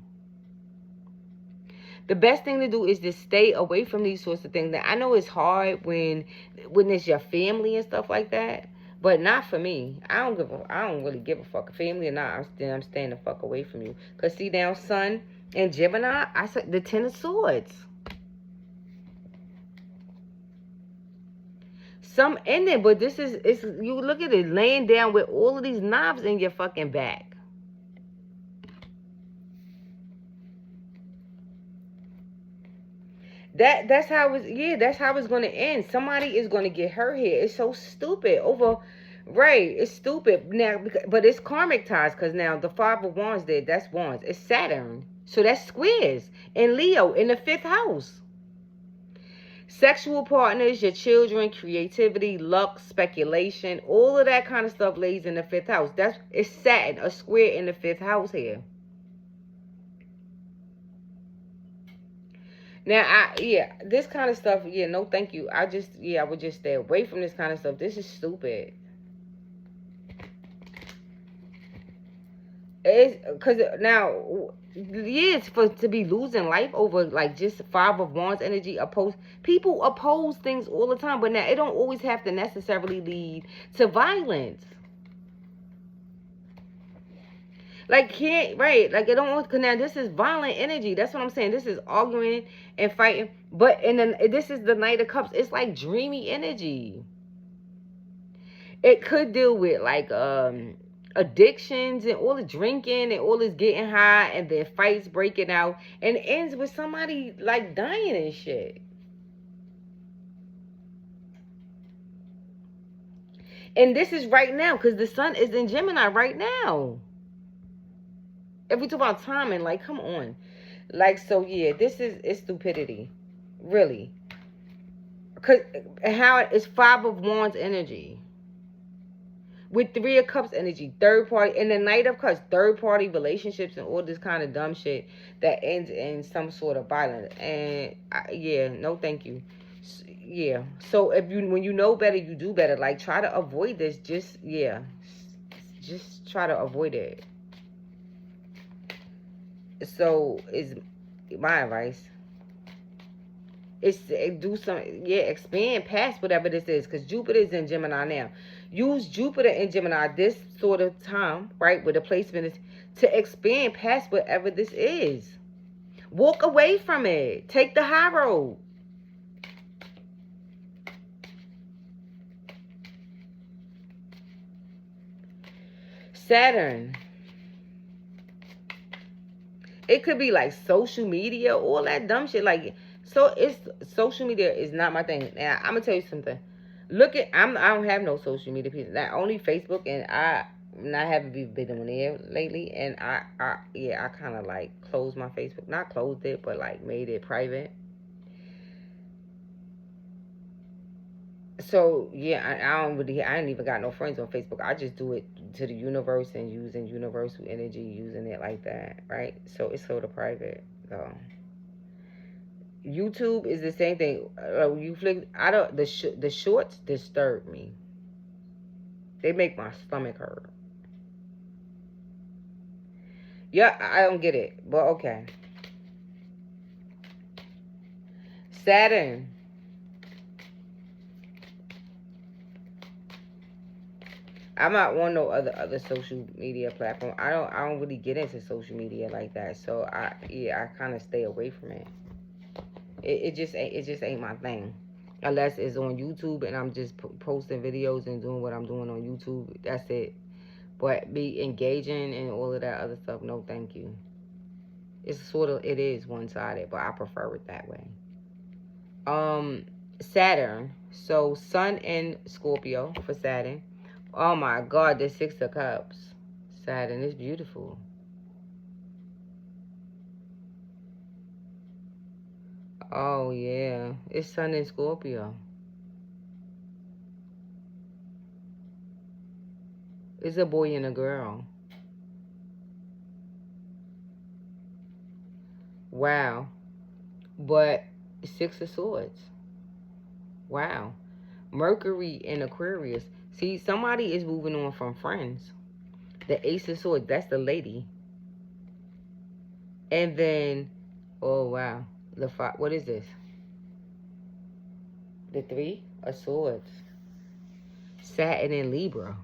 The best thing to do is to stay away from these sorts of things. Now, I know it's hard when it's your family and stuff like that. But not for me. I don't really give a fuck. Family or not, I'm staying the fuck away from you. Cause see now, Sun and Gemini, I said the Ten of Swords. Some ending, but it's you look at it laying down with all of these knobs in your fucking back. That's how it's gonna end. Somebody is gonna get hurt here. It's so stupid. Right, it's stupid now, but it's karmic ties because now the Five of Wands that's Wands. It's Saturn, so that's squares and Leo in the 5th house. Sexual partners, your children, creativity, luck, speculation, all of that kind of stuff lays in the 5th house. It's Saturn, a square in the 5th house here. Now, this kind of stuff, no thank you. I would just stay away from this kind of stuff. This is stupid. It's because now, it's to be losing life over like just Five of Wands energy. People oppose things all the time, but now it don't always have to necessarily lead to violence. Like, right? Like, it don't. Cause now this is violent energy. That's what I'm saying. This is arguing and fighting. But and then this is the Knight of Cups. It's like dreamy energy. It could deal with like addictions and all the drinking and all this getting high and then fights breaking out and it ends with somebody like dying and shit. And this is right now because the sun is in Gemini right now. If we talk about timing, like, come on. Like, so yeah, it's stupidity. Really. Because how it's Five of Wands energy. With Three of Cups energy, third party, and the Knight of Cups, third party relationships and all this kind of dumb shit that ends in some sort of violence. And no thank you. So when you know better, you do better. Like, try to avoid this. Just try to avoid it. So is my advice. It's do some, expand past whatever this is, because Jupiter is in Gemini now. Use Jupiter in Gemini this sort of time, right, where the placement is, to expand past whatever this is. Walk away from it. Take the high road. Saturn. It could be like social media, all that dumb shit. Like, social media is not my thing. Now, I'm gonna tell you something. I don't have no social media people. Not only Facebook, and I haven't been on there lately. And I kind of like closed my Facebook. Not closed it, but like made it private. So I ain't even got no friends on Facebook. I just do it to the universe and using universal energy, using it like that, right? So it's sort of private. So YouTube is the same thing. The shorts disturb me. They make my stomach hurt. Yeah, I don't get it, but okay. Saturn. I'm not on no other social media platform. I don't really get into social media like that. So I kind of stay away from it. It just ain't my thing. Unless it's on YouTube and I'm just posting videos and doing what I'm doing on YouTube. That's it. But be engaging and all of that other stuff, no thank you. It is one-sided, but I prefer it that way. Saturn. So Sun in Scorpio for Saturn. Oh my God, the Six of Cups. Saturn is beautiful. Oh yeah, it's Sun in Scorpio. It's a boy and a girl. Wow. But Six of Swords. Wow. Mercury in Aquarius. See, somebody is moving on from friends. The Ace of Swords, that's the lady. And then, oh wow, what is this? The Three of Swords. Saturn in Libra.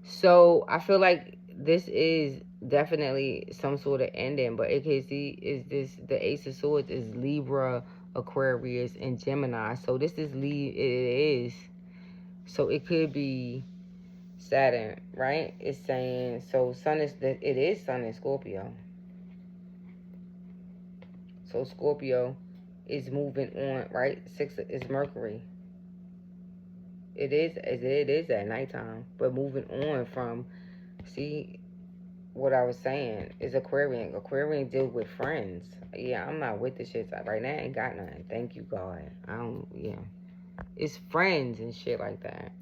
So I feel like this is definitely some sort of ending, but it can see is this the Ace of Swords is Libra, Aquarius, and Gemini. So this is it is. So it could be Saturn, right? It's saying so it is Sun in Scorpio. So Scorpio is moving on, right? 6 is Mercury. It is at nighttime, but moving on from, see what I was saying is Aquarian. Aquarian deals with friends. Yeah, I'm not with the shit right now. I ain't got nothing. Thank you, God. I don't. Yeah, it's friends and shit like that.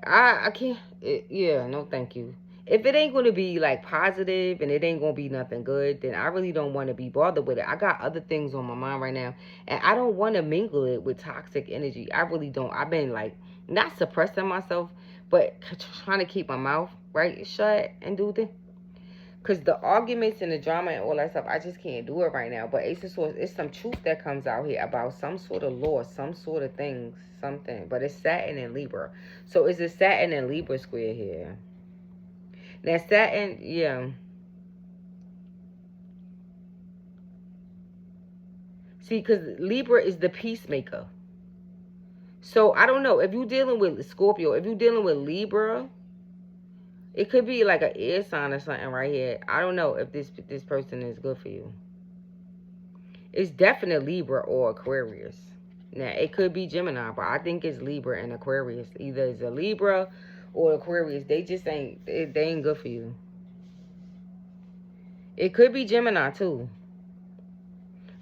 I can't. No, thank you. If it ain't going to be like positive and it ain't going to be nothing good, then I really don't want to be bothered with it. I got other things on my mind right now, and I don't want to mingle it with toxic energy. I really don't. I've been like not suppressing myself, but trying to keep my mouth right shut and do the, because the arguments and the drama and all that stuff, I just can't do it right now. But Ace of Swords, it's some truth that comes out here about some sort of law, some sort of things, something. But it's Saturn and Libra. So it's a Saturn and Libra square here. Now Saturn, yeah. See, because Libra is the peacemaker. So I don't know. If you're dealing with Scorpio, if you're dealing with Libra, it could be like an air sign or something right here. I don't know if this person is good for you. It's definitely Libra or Aquarius. Now, it could be Gemini, but I think it's Libra and Aquarius. Either it's a Libra or Aquarius. They just ain't, they ain't good for you. It could be Gemini, too.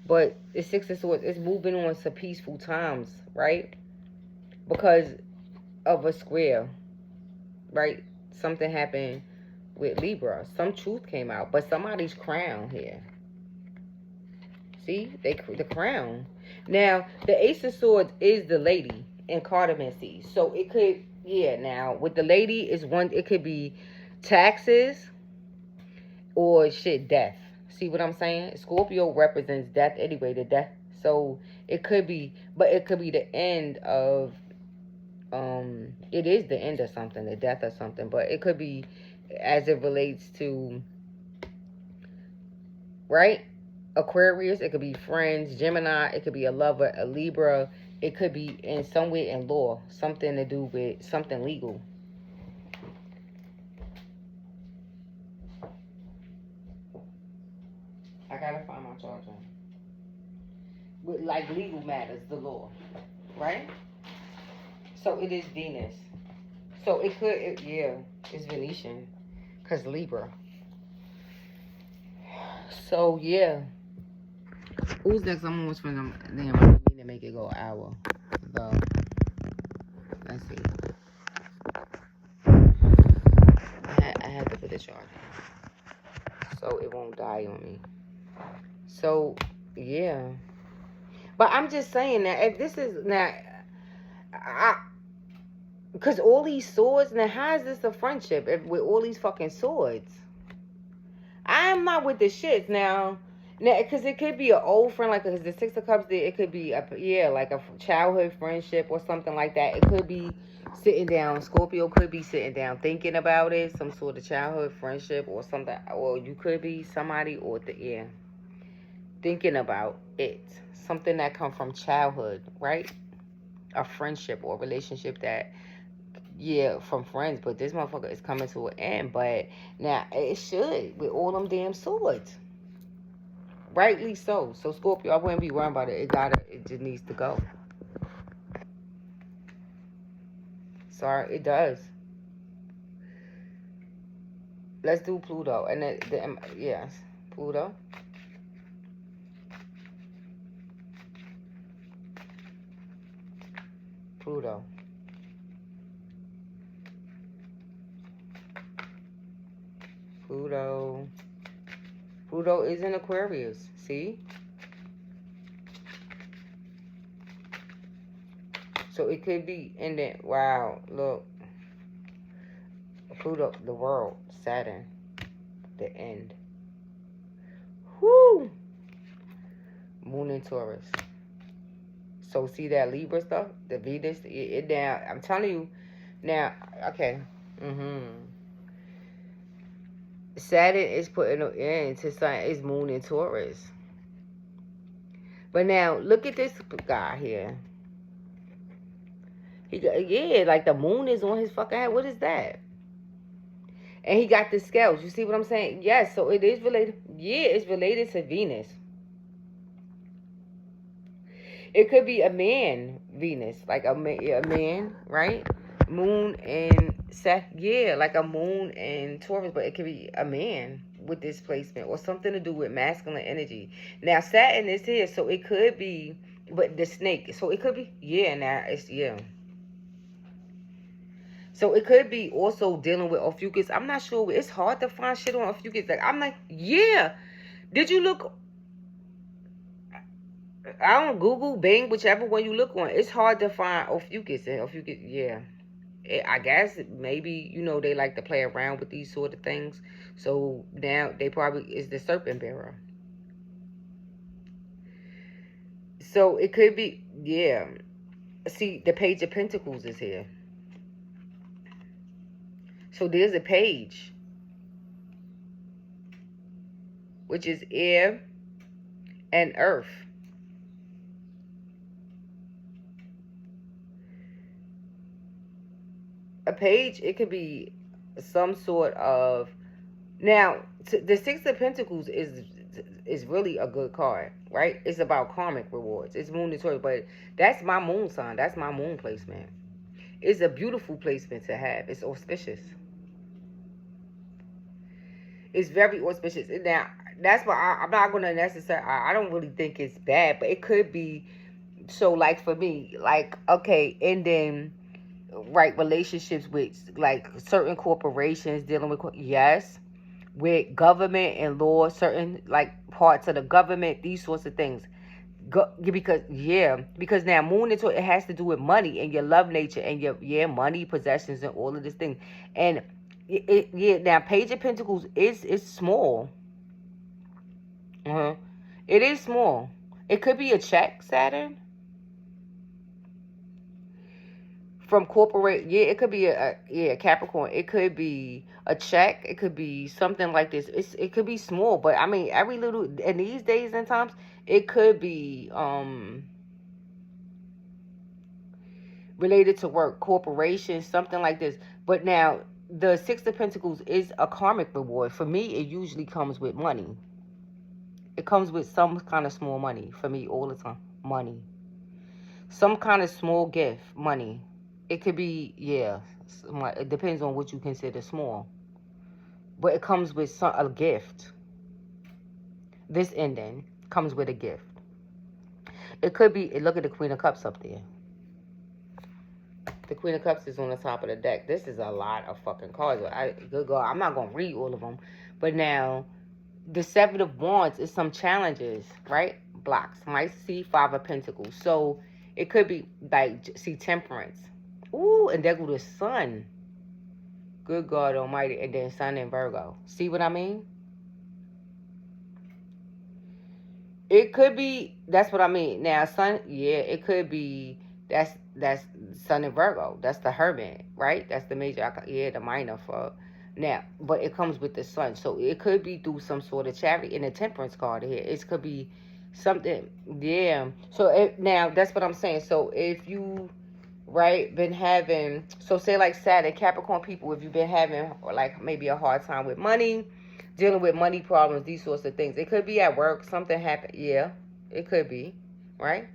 But it's Six of Swords. It's moving on to peaceful times, right? Because of a square, right? Something happened with Libra. Some truth came out. But somebody's crown here. See? The crown. Now, the Ace of Swords is the lady in cartomancy. So it could, yeah, now, with the lady, is one, it could be taxes or shit, death. See what I'm saying? Scorpio represents death anyway, the death. So it could be, but it could be the end of, it is the end of something, the death of something. But it could be as it relates to, right? Aquarius, it could be friends. Gemini, it could be a lover. A Libra, it could be in some way in law, something to do with something legal. I gotta find my charger. With like legal matters, the law, right? So it is Venus. So it could, yeah, it's Venetian, cause Libra. So yeah. Who's next? I'm almost friends. Damn, I didn't mean to make it go an hour. So, let's see. I had to put the charge so it won't die on me. So, yeah. But I'm just saying that if this is now, because all these swords, now how is this a friendship with all these fucking swords? I'm not with the shits now. Now, because it could be an old friend, like, because the Six of Cups, it could be, like a childhood friendship or something like that. It could be sitting down. Scorpio could be sitting down thinking about it, some sort of childhood friendship or something. Or you could be somebody or, thinking about it. Something that come from childhood, right? A friendship or relationship that, from friends. But this motherfucker is coming to an end. But now, it should, with all them damn swords. Rightly so. So Scorpio, I wouldn't be worrying about it. It just needs to go. Sorry, it does. Let's do Pluto. And yes, Pluto. Pluto. Pluto. Pluto is in Aquarius. See? So it could be in the, wow, look. Pluto, the world, Saturn, the end. Whoo! Moon in Taurus. So see that Libra stuff? The Venus, it now, I'm telling you, now, okay. Saturn is putting an end to something, it's Moon in Taurus. But now, look at this guy here. He got, like the moon is on his fucking head. What is that? And he got the scales. You see what I'm saying? Yes, so it is related. Yeah, it's related to Venus. It could be a man, Venus. Like a man, right? Moon and Seth. Yeah, like a moon and Taurus. But it could be a man with this placement. Or something to do with masculine energy. Now, Saturn is here. So it could be, but the snake. So it could be, now it's, So it could be also dealing with Ophiuchus. I'm not sure. It's hard to find shit on Ophiuchus. Like, I'm like, yeah. Did you look? I don't Google, Bing, whichever one you look on. It's hard to find Ophiuchus. And Ophiuchus, yeah. I guess maybe, they like to play around with these sort of things. So now they probably is the serpent bearer. So it could be, yeah. See, the Page of Pentacles is here. So there's a page, which is air and earth. A page, it could be some sort of... Now, the Six of Pentacles is really a good card, right? It's about karmic rewards. It's moon and Taurus, but that's my moon sign. That's my moon placement. It's a beautiful placement to have. It's auspicious. It's very auspicious. Now, that's why I'm not going to necessarily... I don't really think it's bad, but it could be... So, like, for me, like, okay, and then... Right, relationships with, like, certain corporations dealing with... Yes. With government and law, certain, like, parts of the government, these sorts of things. Because now moon into it has to do with money and your love nature and your money, possessions, and all of this thing. And now Page of Pentacles is small. It is small. It could be a check, Saturn. From corporate, it could be a Capricorn. It could be a check. It could be something like this. It could be small, but I mean, every little, in these days and times, it could be related to work, corporations, something like this. But now, the Six of Pentacles is a karmic reward. For me, it usually comes with money. It comes with some kind of small money. For me, all the time, money. Some kind of small gift, money. It could be, it depends on what you consider small. But it comes with a gift. This ending comes with a gift. It could be, look at the Queen of Cups up there. The Queen of Cups is on the top of the deck. This is a lot of fucking cards. Good God, I'm not going to read all of them. But now, the Seven of Wands is some challenges, right? Blocks. Might see Five of Pentacles. So, it could be, like, see Temperance. Ooh, and there go the Sun. Good God Almighty. And then Sun in Virgo. See what I mean? It could be, that's what I mean. Now, Sun, it could be, that's Sun in Virgo. That's the Hermit, right? That's the major, the minor for... Now, but it comes with the Sun. So, it could be through some sort of charity. In the Temperance card here, it could be something, So, now, that's what I'm saying. So, if you... Right, been having, so say like Saturn, Capricorn people, if you've been having like maybe a hard time with money, dealing with money problems, these sorts of things. It could be at work, something happened. Yeah, it could be, right?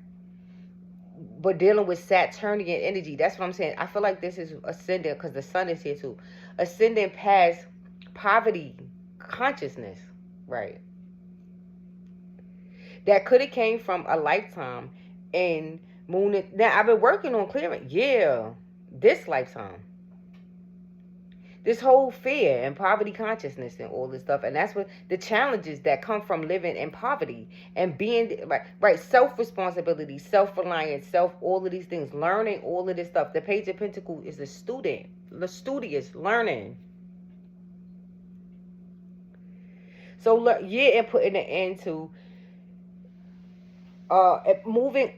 But dealing with Saturnian energy, that's what I'm saying. I feel like this is ascending because the Sun is here too. Ascending past poverty consciousness, right? That could have came from a lifetime in moon. Now, I've been working on clearing, this lifetime. This whole fear and poverty consciousness and all this stuff. And that's what the challenges that come from living in poverty and being, right, self-responsibility, self-reliance, all of these things, learning all of this stuff. The Page of Pentacles is a student, the studious, learning. So, and putting an end to moving,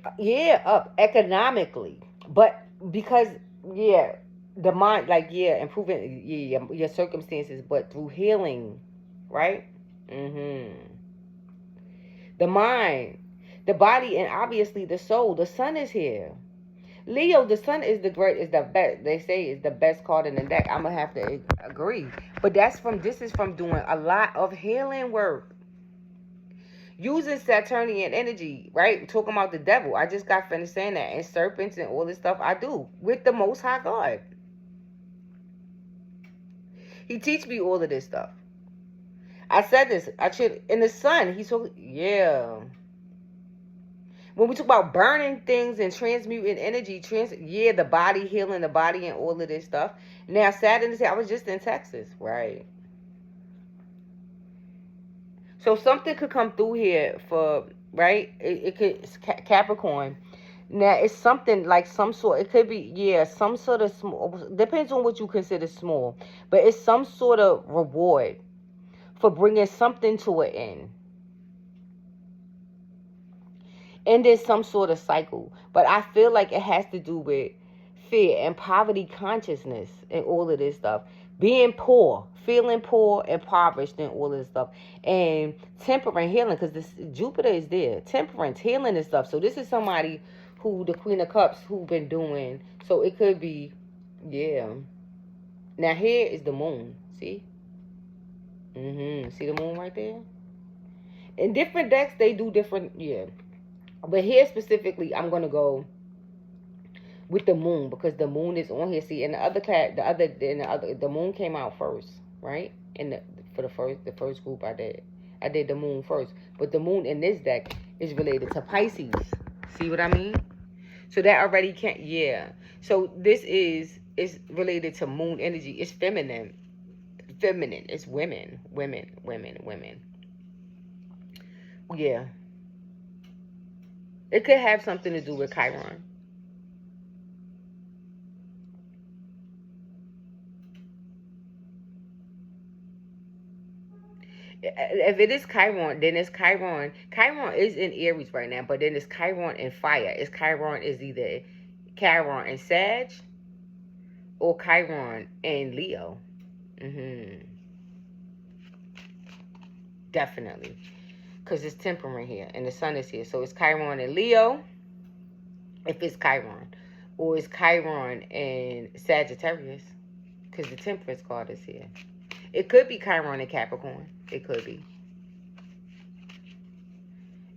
up economically, but because, the mind, like, improving, your circumstances, but through healing, right? The mind, the body, and obviously the soul. The Sun is here. Leo, the Sun is the best. They say is the best card in the deck. I'm gonna have to agree, but this is from doing a lot of healing work. Using Saturnian energy, right? Talking about the devil. I just got finished saying that. And serpents and all this stuff I do. With the Most High God. He teach me all of this stuff. I said this. In the Sun, he's so... When we talk about burning things and transmuting energy, yeah, the body healing, the body and all of this stuff. Now, Saturn is here. I was just in Texas, right? So something could come through here for, right? It could, it's Capricorn. Now, it's something like some sort, it could be, yeah, some sort of small, depends on what you consider small, but it's some sort of reward for bringing something to an end. And there's some sort of cycle. But I feel like it has to do with fear and poverty consciousness and all of this stuff. Being poor, feeling poor, impoverished, and all of this stuff. And temperance, healing, because this Jupiter is there. Temperance, healing and stuff. So this is somebody who, the Queen of Cups, who been doing. So it could be, yeah. Now here is the moon. See? See the moon right there? In different decks, they do different, yeah. But here specifically, I'm going to go with the moon because the moon is on here. See, in the moon came out first, right? For the first group I did the moon first. But the moon in this deck is related to Pisces. See what I mean? So that already can't, yeah. So this is related to moon energy. It's feminine. It's women. Yeah. It could have something to do with Chiron. If it is Chiron, then it's Chiron. Chiron is in Aries right now, but then it's Chiron and fire. Chiron is either Chiron and Sag or Chiron and Leo. Definitely. Because it's temperament here and the sun is here. So it's Chiron and Leo if it's Chiron. Or it's Chiron and Sagittarius because the temperance card is here. It could be Chiron and Capricorn. It could be.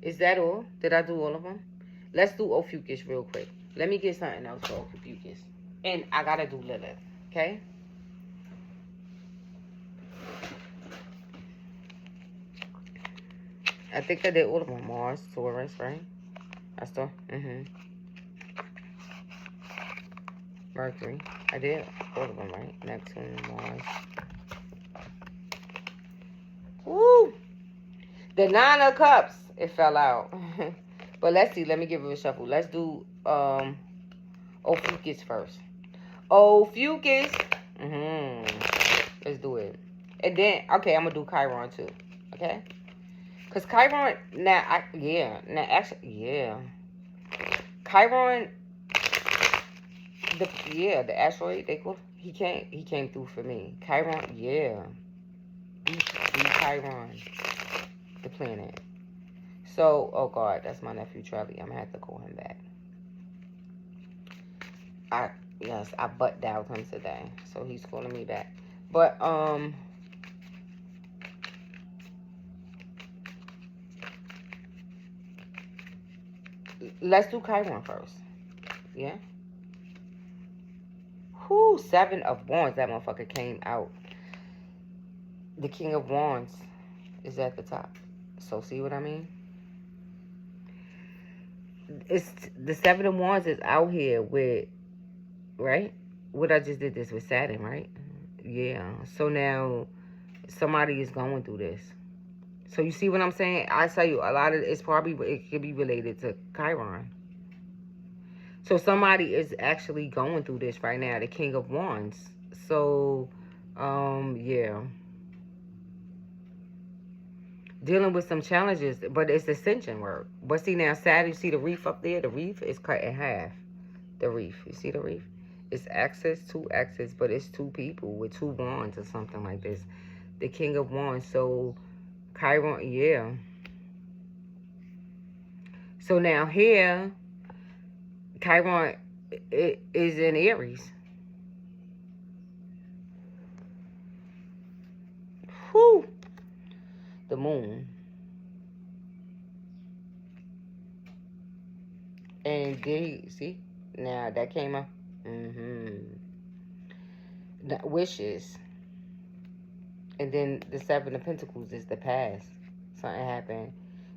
Is that all? Did I do all of them? Let's do Ophiuchus real quick. Let me get something else for Ophiuchus. And I got to do Lilith. Okay? I think I did all of them. Mars, Taurus, right? I still, Mercury. I did all of them, right? Neptune, Mars. Woo! The Nine of Cups. It fell out. But let's see. Let me give it a shuffle. Let's do Ophiuchus first. Ophiuchus. Let's do it. And then, okay, I'm going to do Chiron too. Okay? Because Chiron, Chiron, the asteroid, he came through for me. Chiron, yeah. The Chiron, the planet. So, oh God, that's my nephew Charlie. I'm going to have to call him back. I butt dialed him today. So he's calling me back. But, let's do Chiron first. Yeah. Whoo, 7 of Wands. That motherfucker came out. The King of Wands is at the top. So see what I mean? It's the 7 of Wands is out here with, right? What I just did this with Saturn, right? Yeah. So now somebody is going through this. So you see what I'm saying? I tell you, a lot of it could be related to Chiron. So somebody is actually going through this right now, the King of Wands. So, yeah. Dealing with some challenges, but it's ascension work. But see now, Saturn, you see the reef up there? The reef is cut in half. The reef. You see the reef? It's axis, 2 axis, but it's 2 people with 2 wands or something like this. The King of Wands. So, Chiron, yeah. So now here, Chiron is in Aries. Whew. The moon. And then, see? Now, that came up. The wishes. And then the 7 of Pentacles is the past. Something happened.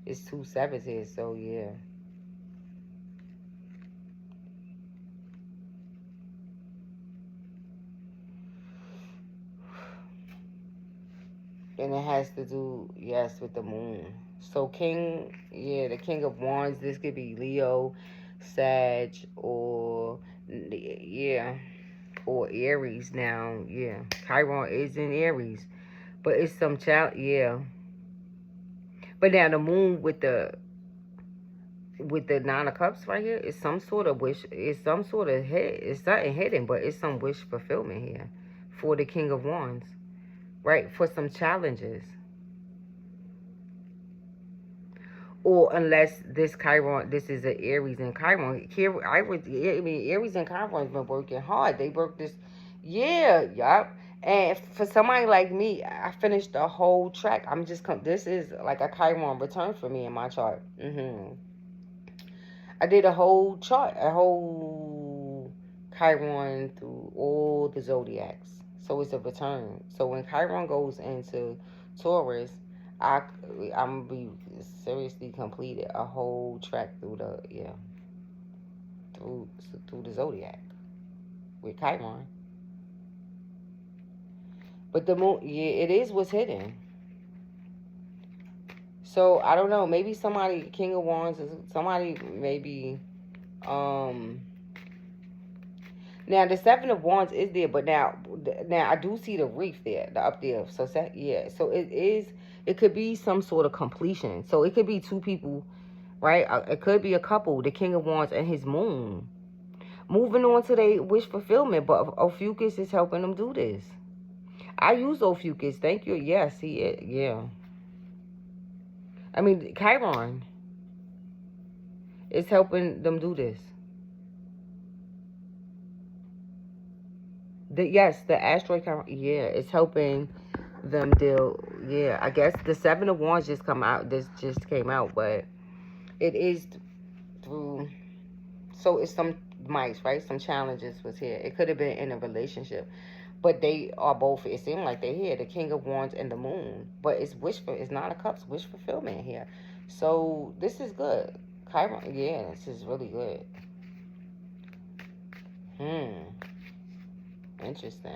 It's 2 sevens here, so yeah. And it has to do, yes, with the moon. So King, yeah, the King of Wands, this could be Leo, Sag, or, yeah, or Aries now, yeah. Chiron is in Aries. But it's some child, yeah. But now the moon with the Nine of Cups right here is some sort of wish, it's some sort of hit, it's something hidden, but it's some wish fulfillment here for the King of Wands, right? For some challenges. Or unless this Chiron, this is an Aries and Chiron. Here, I mean, Aries and Chiron's been working hard. They worked this, yeah, yup. And for somebody like me, I finished the whole track. This is like a Chiron return for me in my chart. I did a whole chart, a whole Chiron through all the zodiacs. So it's a return. So when Chiron goes into Taurus, I I'm gonna be seriously completed a whole track through the through through the zodiac with Chiron. But the moon, yeah, it is what's hidden. So I don't know. Maybe somebody, King of Wands, is somebody maybe um now the Seven of Wands is there, but now I do see the reef there, the up there. So yeah, so it is. It could be some sort of completion. So it could be two people, right? It could be a couple, the King of Wands and his moon, moving on to their wish fulfillment. But Ophiuchus is helping them do this. I use Ophiuchus. Thank you. Yeah, see it. Yeah. I mean, Chiron is helping them do this. The asteroid Chiron, yeah, it's helping them deal. Yeah, I guess the Seven of Wands just come out. This just came out, but it is through. So it's some mice, right? Some challenges was here. It could have been in a relationship, but they are both. It seemed like they're here. The King of Wands and the Moon, but it's It's Nine of Cups, wish fulfillment here. So this is good. Chiron, yeah, this is really good. Interesting.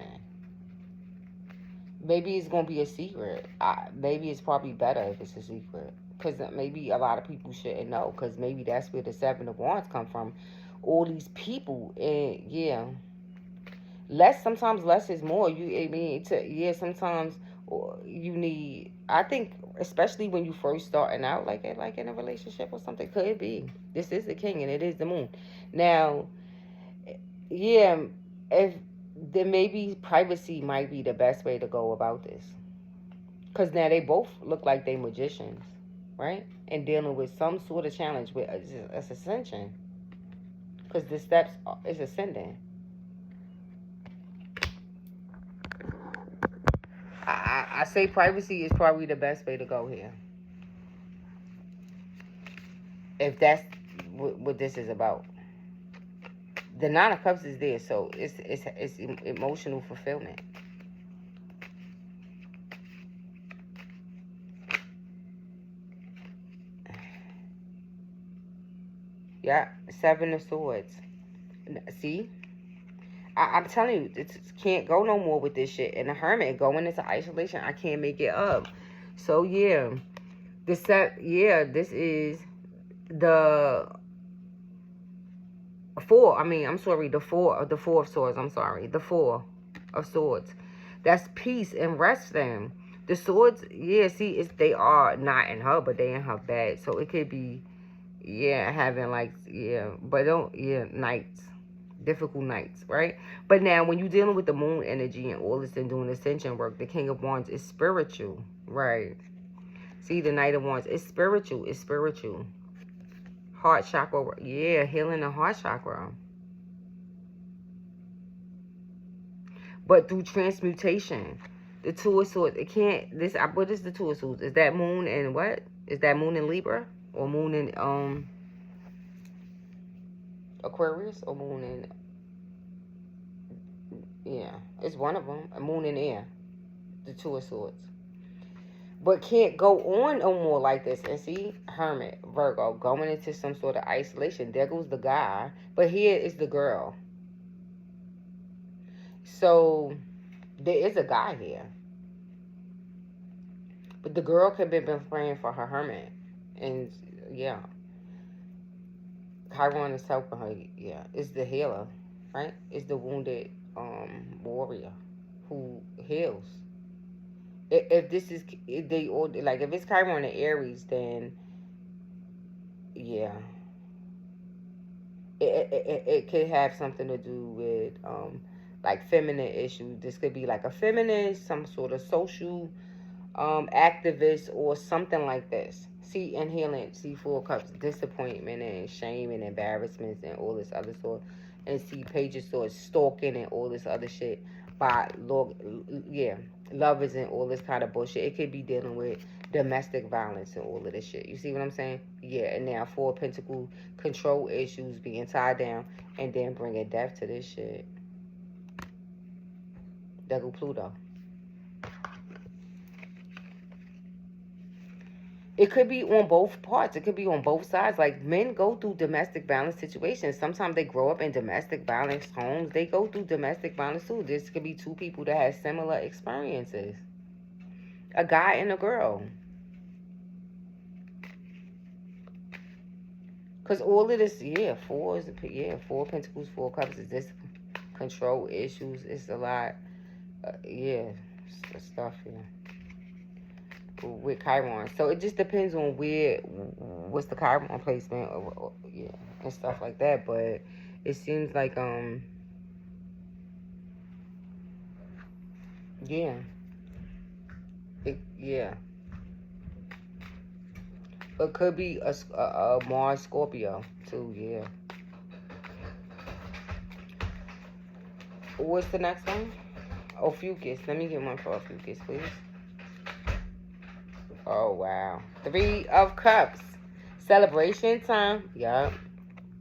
Maybe it's gonna be a secret. Maybe it's probably better if it's a secret, because maybe a lot of people shouldn't know. Because maybe that's where the Seven of Wands come from. All these people, and yeah, sometimes less is more. Sometimes you need. I think especially when you first starting out, like in a relationship or something, could be. This is the King and it is the Moon. Now, yeah, if then maybe privacy might be the best way to go about this. Because now they both look like they magicians, right? And dealing with some sort of challenge with ascension. Because the steps is ascending. I say privacy is probably the best way to go here. If that's what this is about. The Nine of Cups is there, so it's emotional fulfillment. Yeah, Seven of Swords. See? I'm telling you, it can't go no more with this shit. And the Hermit going into isolation, I can't make it up. So yeah, this is the four. I mean, I'm sorry, the four of swords. I'm sorry, the Four of Swords. That's peace and resting. The swords, yeah. See, they are not in her, but they in her bed. So it could be, yeah, having but don't, nights. Difficult nights, right? But now when you're dealing with the moon energy and all this and doing ascension work, the King of Wands is spiritual, right? See, the Knight of Wands is spiritual. It's spiritual. Heart chakra, yeah, healing the heart chakra. But through transmutation, the Two of Swords, it can't, what is the Two of Swords? Is that moon and what? Is that moon in Libra? Or moon in, Aquarius? Or moon in, yeah, it's one of them. A moon in air. The Two of Swords. But can't go on no more like this. And see, Hermit, Virgo, going into some sort of isolation. There goes the guy. But here is the girl. So, there is a guy here. But the girl could have been praying for her hermit. And, yeah. Chiron is helping her. Yeah. It's the healer, right? It's the wounded warrior who heals. If this is, if they, or like, if it's Chiron and Aries, then, yeah. It could have something to do with like feminine issues. This could be like a feminist, some sort of social activist, or something like this. See, in healing, see Four Cups, disappointment and shame and embarrassments and all this other sort. And see Page of Swords, stalking and all this other shit by yeah, lovers and all this kind of bullshit. It could be dealing with domestic violence and all of this shit. You see what I'm saying? Yeah, and now Four Pentacles, control issues, being tied down, and then bringing death to this shit. There go Pluto. It could be on both parts. It could be on both sides. Like, men go through domestic violence situations. Sometimes they grow up in domestic violence homes. They go through domestic violence too. This could be two people that have similar experiences. A guy and a girl. Because all of this, yeah, Four Pentacles, Four Cups is this control issues. It's a lot, yeah, stuff, yeah. With Chiron. So it just depends on what's the Chiron placement, or yeah, and stuff like that. But it seems like, yeah. Yeah. It could be a Mars Scorpio, too, yeah. What's the next one? Ophiuchus. Let me get one for Ophiuchus, please. Oh, wow. Three of Cups. Celebration time. Yup.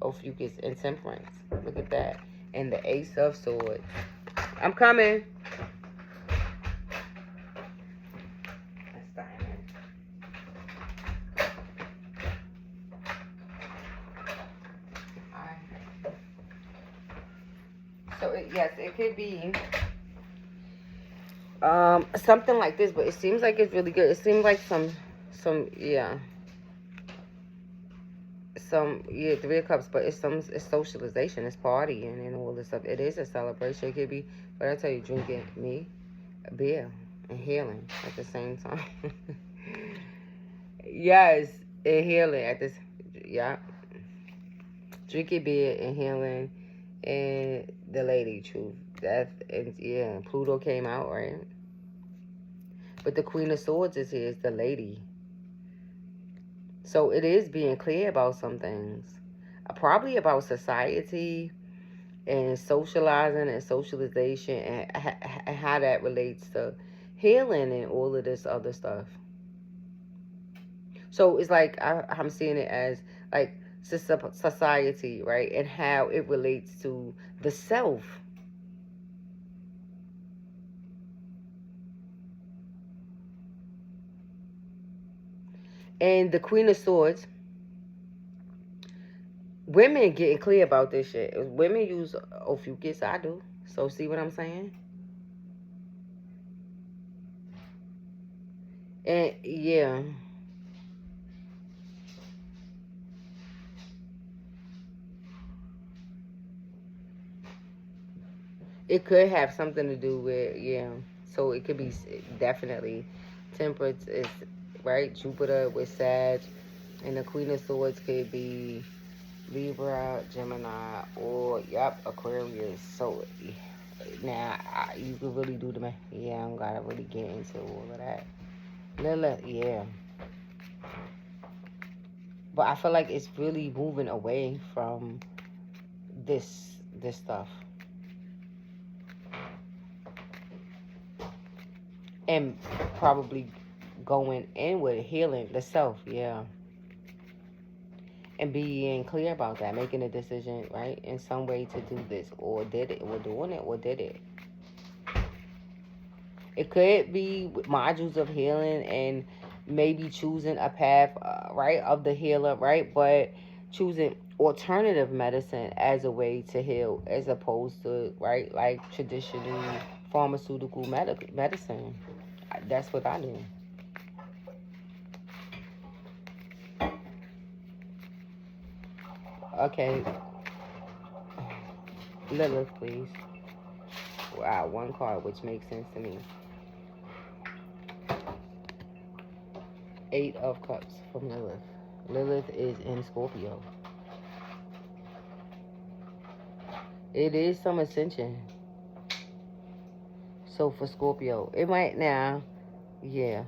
Ophiuchus and Temperance. Look at that. And the Ace of Swords. I'm coming. So, yes, it could be something like this, but it seems like it's really good. It seems like some yeah, Three of Cups, but it's socialization, it's partying and all this stuff. It is a celebration. It could be, but I tell you, drinking a beer and healing at the same time. Yes, and healing at this, yeah. Drinking beer and healing, and the lady truth. That, and yeah, Pluto came out, right? But the Queen of Swords is here, is the lady. So it is being clear about some things. Probably about society and socializing and socialization, and how that relates to healing and all of this other stuff. So it's like, I'm seeing it as like society, right? And how it relates to the self. And the Queen of Swords, women getting clear about this shit. Women use Ophiuchus, I do. So see what I'm saying? And yeah. It could have something to do with, yeah. So it could be definitely Temperance is, right? Jupiter with Sag. And the Queen of Swords could be Libra, Gemini, or, yep, Aquarius. So now you could really do the math. Yeah, I don't gotta really get into all of that. Lilith, yeah. But I feel like it's really moving away from this stuff. And probably going inward, healing the self, yeah. And being clear about that, making a decision, right, in some way to do this, or did it, or doing it, or did it. It could be modules of healing and maybe choosing a path, right, of the healer, right, but choosing alternative medicine as a way to heal, as opposed to, right, like traditional pharmaceutical medicine. That's what I do. Okay. Lilith, please. Wow, one card, which makes sense to me. 8 of Cups from Lilith. Lilith is in Scorpio. It is some ascension. So for Scorpio, it might now, yeah.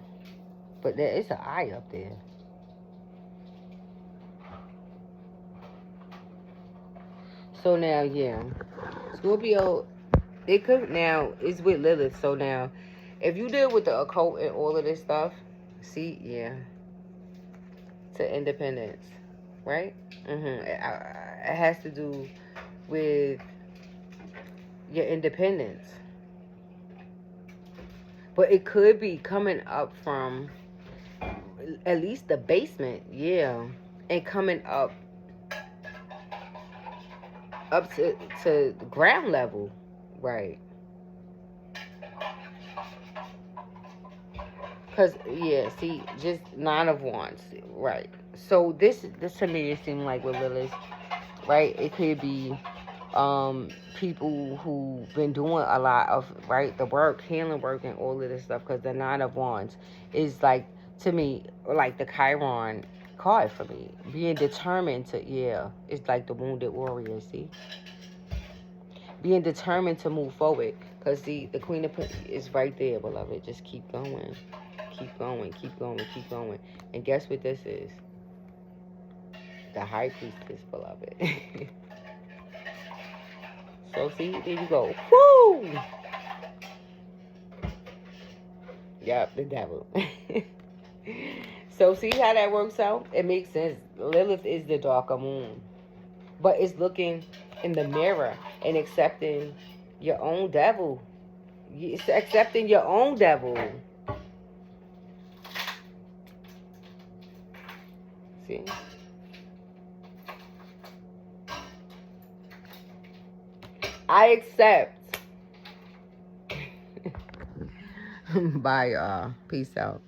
But there is an eye up there. So now, yeah. Scorpio, it could now, it's with Lilith. So now, if you deal with the occult and all of this stuff, see, yeah. To independence, right? It has to do with your independence. But it could be coming up from at least the basement, yeah. And coming up to ground level, right? Because, yeah, see, just 9 of Wands, right? So this to me, it seemed like with Lilith, right? It could be people who been doing a lot of, right, the work, healing work and all of this stuff. Because the 9 of Wands is like, to me, like the Chiron card for me. Being determined to, yeah, it's like the wounded warrior, see? Being determined to move forward. Because, see, the Queen of Pentacles is right there, beloved. Just keep going. Keep going, keep going, keep going. And guess what this is? The High Priestess, beloved. So, see, there you go. Woo! Yep, the devil. So, see how that works out? It makes sense. Lilith is the darker moon. But it's looking in the mirror and accepting your own devil. It's accepting your own devil. See? I accept. Bye, y'all. Peace out.